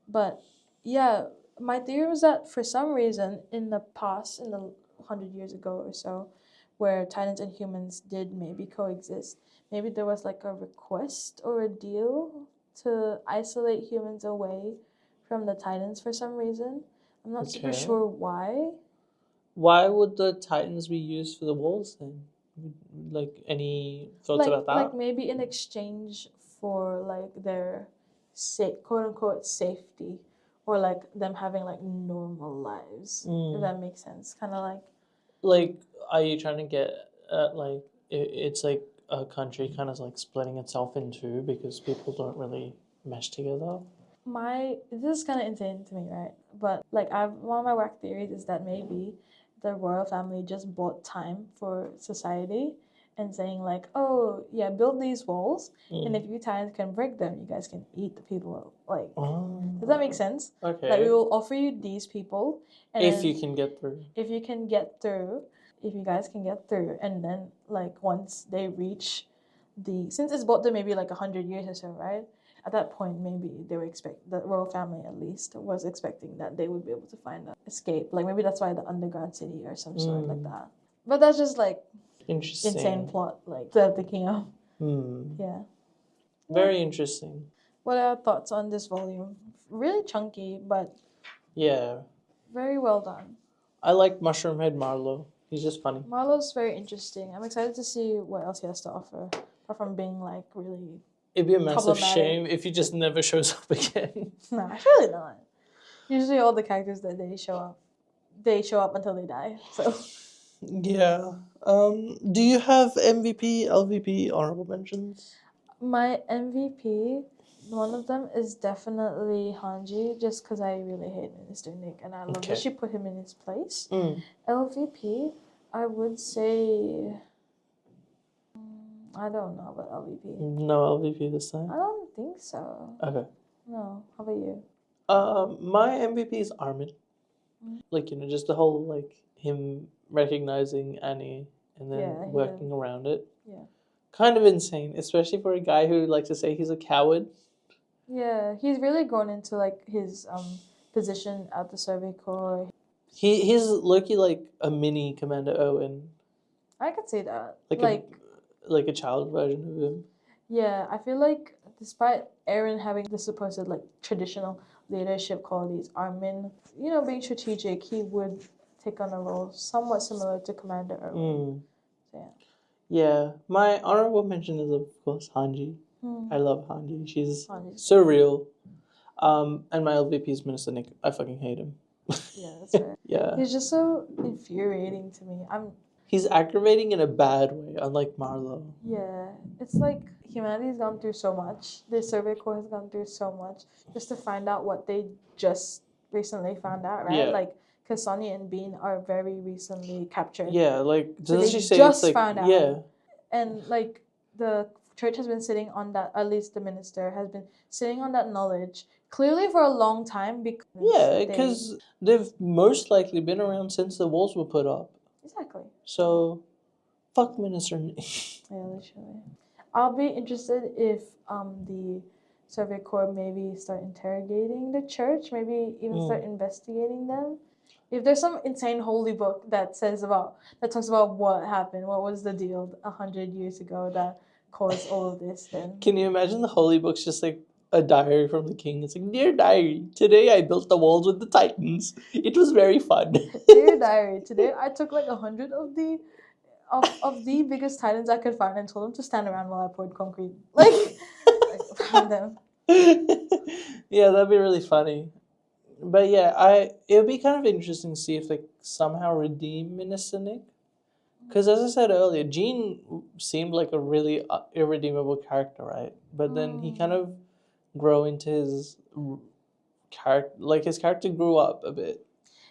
But yeah, my theory was that for some reason in the past, in the 100 years ago or so, where Titans and humans did maybe coexist, maybe there was like a request or a deal to isolate humans away from the Titans for some reason. I'm not super sure why. Why would the Titans be used for the walls then? Like, any thoughts about that? Like maybe in exchange for like their quote unquote safety, or like them having like normal lives. If that makes sense. Kind of like. Like, are you trying to get at like it's like a country kind of like splitting itself in two because people don't really mesh together? This is kind of insane to me, right? But like one of my whack theories is that maybe the royal family just bought time for society and saying like, oh yeah, build these walls, and if you Titans can break them, you guys can eat the people. Like, does that make sense? Okay. Like, we will offer you these people, and if you can get through. If you can get through, if you guys can get through, and then like once they reach since it's bought them maybe like 100 years or so, right? At that point, maybe they were the royal family at least was expecting that they would be able to find an escape. Like maybe that's why the underground city or some sort like that. But that's just like insane plot, like that I'm thinking of. Yeah. Very interesting. What are your thoughts on this volume? Really chunky, but yeah, very well done. I like Mushroom Head Marlowe. He's just funny. Marlowe's very interesting. I'm excited to see what else he has to offer, apart from being like really. It'd be a massive shame if he just never shows up again. Nah, surely not. Usually all the characters that they show up until they die. So. Yeah. Do you have MVP, LVP, honorable mentions? My MVP, one of them is definitely Hanji, just because I really hate Minister Nick, and I love that she put him in his place. LVP, I would say... I don't know about LVP. No LVP this time? I don't think so. Okay. No. How about you? My MVP is Armin. Like, just the whole, like, him recognizing Annie and then Yeah, working around it. Yeah. Kind of insane, especially for a guy who likes to say he's a coward. Yeah, he's really grown into like his position at the Survey Corps. He's Loki like a mini Commander Owen. I could say that. Like a child version of him. Yeah, I feel like despite Aaron having the supposed like traditional leadership qualities, Armin, being strategic, he would take on a role somewhat similar to Commander Erwin. So, yeah, my honorable mention is of course Hanji. I love Hanji. She's Hanji's so real. And my LVP is Minister Nick. I fucking hate him. Yeah, that's right. Yeah. He's just so infuriating to me. He's aggravating in a bad way, unlike Marlowe. Yeah, it's like humanity's gone through so much. The Survey Corps has gone through so much just to find out what they just recently found out, right? Yeah. Like, because Sonya and Bean are very recently captured. Yeah, like, doesn't she say just it's like, found out. Yeah. And, like, the church has been sitting on that, at least the minister has been sitting on that knowledge clearly for a long time because they've most likely been around since the walls were put up. Exactly. So, fuck Minister Nick. Yeah, literally. I'll be interested if the Survey Corps maybe start interrogating the church, maybe even start investigating them. If there's some insane holy book that talks about what happened, what was the deal 100 years ago that caused all of this, then Can you imagine the holy book's just like a diary from the king? It's like, dear diary, today I built the walls with the Titans. It was very fun. Dear diary, today I took like 100 of the biggest Titans I could find and told them to stand around while I poured concrete. Like found them. Yeah, that'd be really funny. But yeah, it would be kind of interesting to see if they somehow redeem Minister Nick. Because as I said earlier, Jean seemed like a really irredeemable character, right? But then he kind of grew into his character, like his character grew up a bit.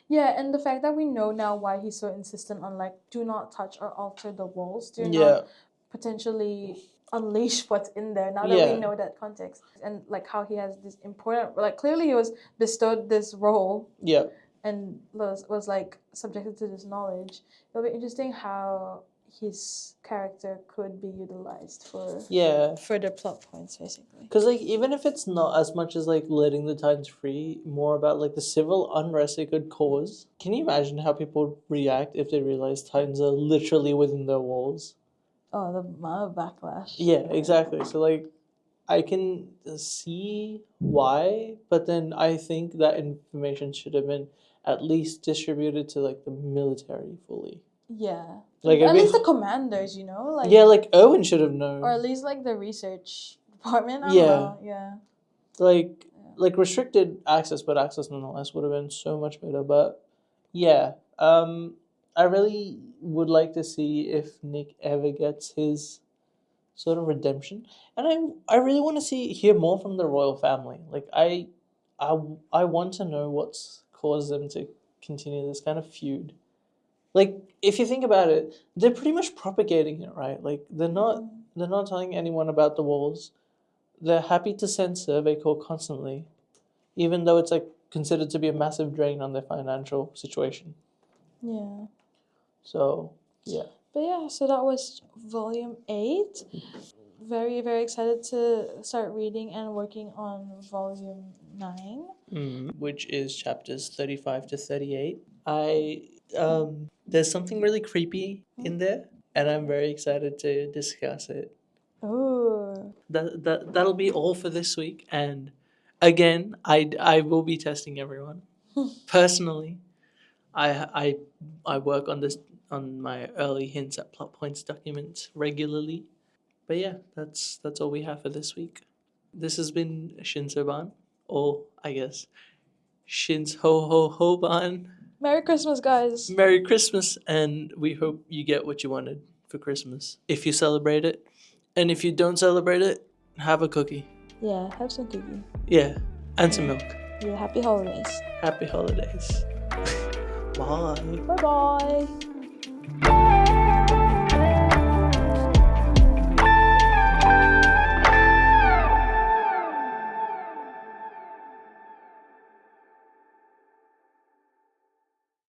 Yeah, and the fact that we know now why he's so insistent on like, do not touch or alter the walls, do not potentially unleash what's in there, now that we know that context. And like how he has this important, like clearly he was bestowed this role. Yeah. And was like subjected to this knowledge. It'll be interesting how his character could be utilized for further plot points, basically. Because like even if it's not as much as like letting the Titans free, more about like the civil unrest it could cause. Can you imagine how people would react if they realize Titans are literally within their walls? Oh, the amount of backlash. Yeah, exactly. So like I can see why, but then I think that information should have been at least distributed to like the military fully. Yeah. Like at least the commanders, like like Owen should have known. Or at least like the research department. I don't know. Yeah. Like restricted access, but access nonetheless would have been so much better. But yeah. I really would like to see if Nick ever gets his sort of redemption. And I really want to hear more from the royal family. Like I want to know what's caused them to continue this kind of feud. Like if you think about it, they're pretty much propagating it, right? Like they're not telling anyone about the walls. They're happy to send Survey Corps constantly, even though it's like considered to be a massive drain on their financial situation. Yeah. So yeah. But yeah, so that was volume 8. Very, very excited to start reading and working on volume 9. Which is chapters 35 to 38. There's something really creepy in there, and I'm very excited to discuss it. Ooh. That'll be all for this week, and again, I will be testing everyone. Personally, I work on my early hints at plot points documents regularly. But yeah, that's all we have for this week. This has been Shinsōban, or I guess Shinsōban. Merry Christmas, guys. Merry Christmas, and we hope you get what you wanted for Christmas, if you celebrate it. And if you don't celebrate it, have a cookie. Yeah, have some cookie. Yeah, and some milk. Yeah, happy holidays. Happy holidays. Bye. Bye-bye.